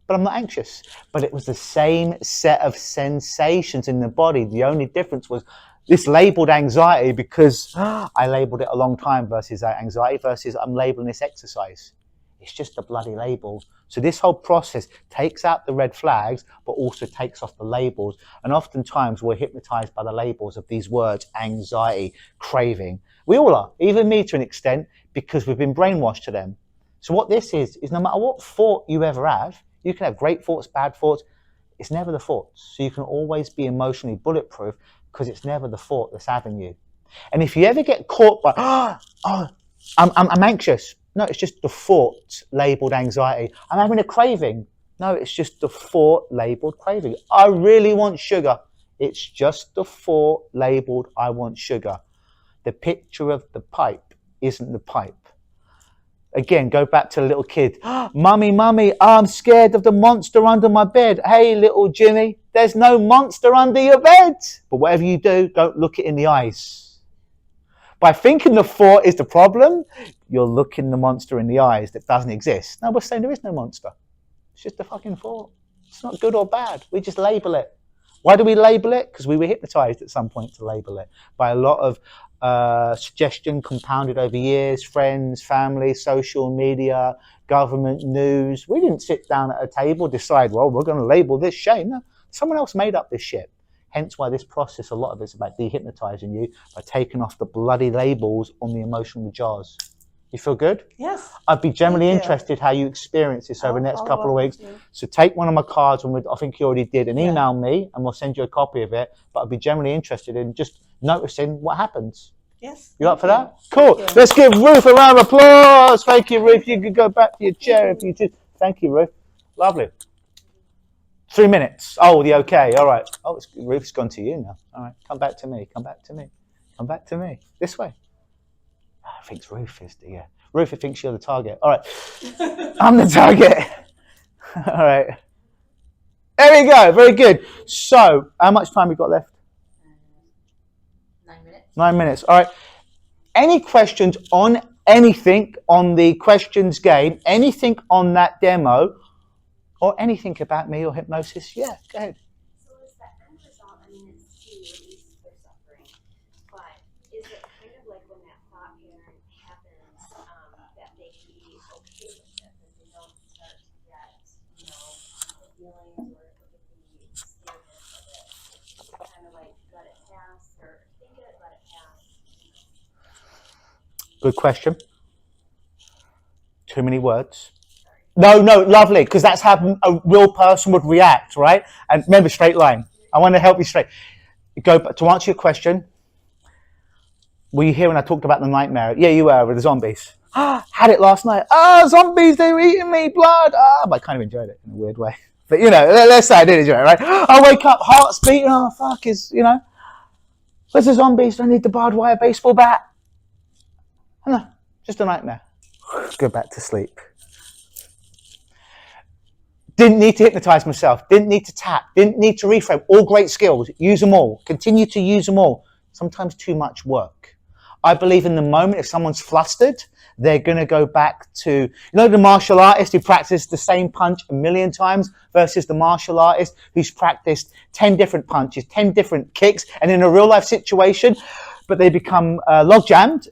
But I'm not anxious. But it was the same set of sensations in the body. The only difference was this labeled anxiety because I labeled it a long time versus anxiety versus I'm labeling this exercise. It's just a bloody label. So this whole process takes out the red flags, but also takes off the labels. And oftentimes we're hypnotized by the labels of these words, anxiety, craving. We all are, even me to an extent, because we've been brainwashed to them. So what this is no matter what thought you ever have, you can have great thoughts, bad thoughts. It's never the thoughts. So you can always be emotionally bulletproof because it's never the thought that's having you. And if you ever get caught by, I'm anxious. No, it's just the thought labeled anxiety. I'm having a craving. No, it's just the thought labeled craving. I really want sugar. It's just the thought labeled I want sugar. The picture of the pipe isn't the pipe. Again, go back to the little kid. Mummy, I'm scared of the monster under my bed. Hey, little Jimmy, there's no monster under your bed. But whatever you do, don't look it in the eyes. By thinking the thought is the problem, you're looking the monster in the eyes that doesn't exist. No, we're saying there is no monster. It's just a fucking thought. It's not good or bad. We just label it. Why do we label it? Because we were hypnotized at some point to label it by a lot of suggestion compounded over years, friends, family, social media, government, news. We didn't sit down at a table, decide, well, we're going to label this shame. No, someone else made up this shit. Hence why this process, a lot of it's about dehypnotizing you by taking off the bloody labels on the emotional jars. You feel good? Yes. I'd be generally Thank you. interested how you experience this over the next I'll couple of follow up weeks. with you. So take one of my cards, and I think you already did, and Yeah. email me, and we'll send you a copy of it. But I'd be generally interested in just noticing what happens. Yes. You up for thank that? Cool. Thank you. Let's give Ruth a round of applause. Thank you, Ruth. You can go back to your chair if you do. Thank you, Ruth. Lovely. 3 minutes. Oh, the okay. All right. Oh, Ruth's gone to you now. All right. Come back to me. Come back to me. Come back to me. This way. I think Ruth is the, yeah. Ruth, I think you're the target. All right. I'm the target. All right. There we go. Very good. So, how much time we got left? 9 minutes. 9 minutes. All right. Any questions on anything on the questions game, anything on that demo, or anything about me or hypnosis? Yeah, go ahead. So is the end result, I mean, it's to release their suffering, but is it kind of like when that thought pattern happens, that they can be okay with it, that they don't start to get, the feelings or get the scaredness of it? It's kind of like let it pass, or think it, let it pass. Good question. Too many words. No, lovely, because that's how a real person would react, right? And remember, straight line. I want to help you straight. To answer your question, were you here when I talked about the nightmare? Yeah, you were, with the zombies. Had it last night. Zombies, they were eating me, blood. But I kind of enjoyed it in a weird way. But, let's say I did enjoy it, right? I wake up, heart's beating, where's the zombies? I need the barbed wire baseball bat. No, just a nightmare. Go back to sleep. Didn't need to hypnotize myself. Didn't need to tap. Didn't need to reframe. All great skills. Use them all. Continue to use them all. Sometimes too much work. I believe in the moment, if someone's flustered, they're going to go back to, the martial artist who practiced the same punch a million times versus the martial artist who's practiced 10 different punches, 10 different kicks, and in a real life situation, but they become log jammed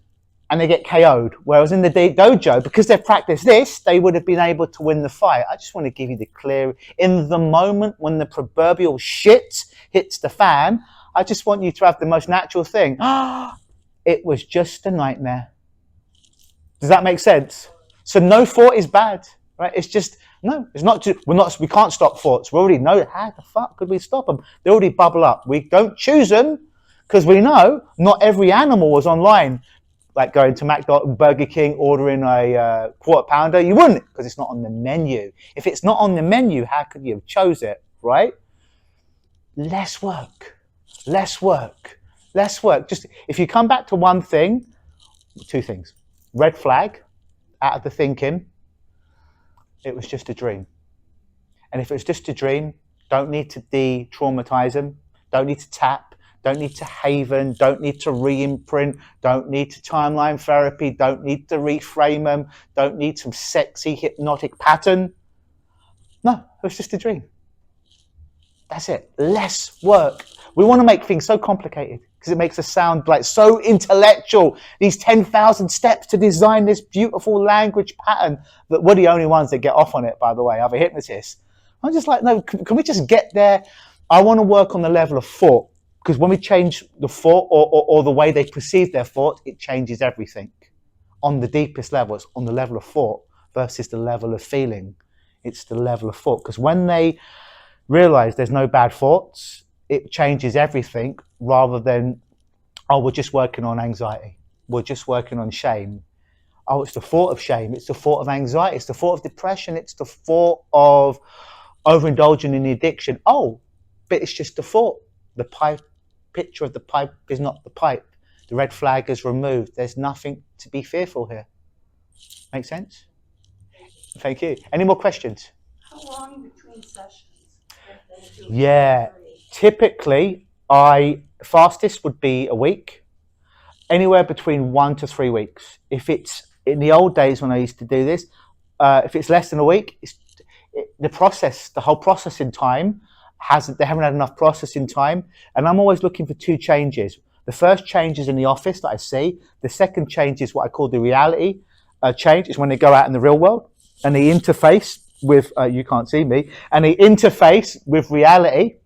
and they get KO'd. Whereas in the dojo, because they've practiced this, they would have been able to win the fight. I just want to give you the clear, in the moment when the proverbial shit hits the fan, I just want you to have the most natural thing. It was just a nightmare. Does that make sense? So no thought is bad, right? It's just, no, it's not, we can't stop thoughts. We already know, how the fuck could we stop them? They already bubble up. We don't choose them because we know not every animal was online. Like going to McDonald's, Burger King, ordering a quarter pounder, you wouldn't, because it's not on the menu. If it's not on the menu, how could you have chose it, right? Less work. Just if you come back to one thing, two things. Red flag, out of the thinking, it was just a dream. And if it was just a dream, don't need to de-traumatize them, don't need to tap, don't need to haven, don't need to re-imprint, don't need to timeline therapy, don't need to reframe them, don't need some sexy hypnotic pattern. No, it was just a dream. That's it. Less work. We want to make things so complicated because it makes us sound like so intellectual. These 10,000 steps to design this beautiful language pattern that we're the only ones that get off on it, by the way, other hypnotists. I'm just like, no, can we just get there? I want to work on the level of thought. Because when we change the thought or the way they perceive their thought, it changes everything. On the deepest level, it's on the level of thought versus the level of feeling. It's the level of thought. Because when they realize there's no bad thoughts, it changes everything rather than, we're just working on anxiety. We're just working on shame. It's the thought of shame. It's the thought of anxiety. It's the thought of depression. It's the thought of overindulging in the addiction. But it's just a thought. The picture of the pipe is not the pipe. The red flag is removed. There's nothing to be fearful here. Make sense? Thank you. Any more questions? How long between sessions? Yeah. Typically, fastest would be a week. Anywhere between 1 to 3 weeks. If it's in the old days when I used to do this, if it's less than a week, the whole processing time, they haven't had enough processing time, and I'm always looking for two changes. The first change is in the office that I see. The second change is what I call the reality change. Is when they go out in the real world and they interface with you can't see me, and they interface with reality,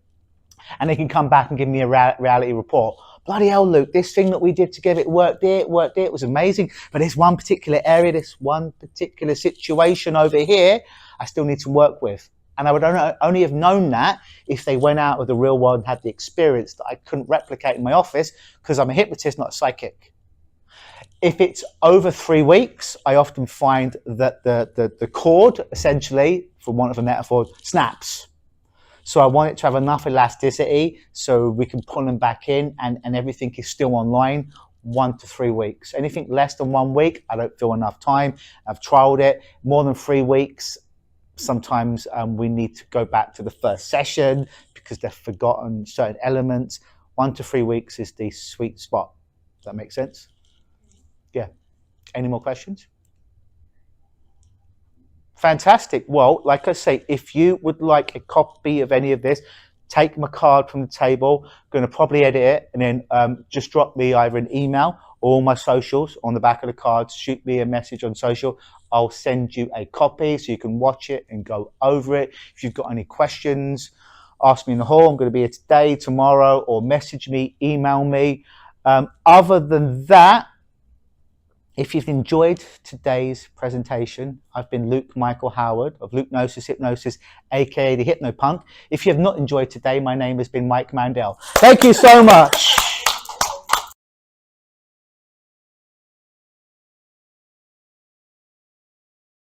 and they can come back and give me a reality report. bloody hell, Luke, this thing that we did together, it worked there, it was amazing. But there's one particular area, this one particular situation over here, I still need to work with. And I would only have known that if they went out of the real world and had the experience that I couldn't replicate in my office, because I'm a hypnotist, not a psychic. If it's over 3 weeks, I often find that the cord, essentially, for want of a metaphor, snaps. So I want it to have enough elasticity so we can pull them back in and everything is still online. 1 to 3 weeks. Anything less than 1 week, I don't feel enough time. I've trialed it. More than 3 weeks, sometimes we need to go back to the first session because they've forgotten certain elements. 1 to 3 weeks is the sweet spot. Does that make sense? Yeah. Any more questions? Fantastic. Well, like I say, if you would like a copy of any of this, take my card from the table. I'm going to probably edit it and then just drop me either an email or all my socials on the back of the cards. Shoot me a message on social. I'll send you a copy so you can watch it and go over it. If you've got any questions, ask me in the hall. I'm going to be here today, tomorrow, or message me, email me. Other than that, if you've enjoyed today's presentation, I've been Luke Michael Howard of Luke-Gnosis Hypnosis, aka the Hypnopunk. If you have not enjoyed today, my name has been Mike Mandel. Thank you so much.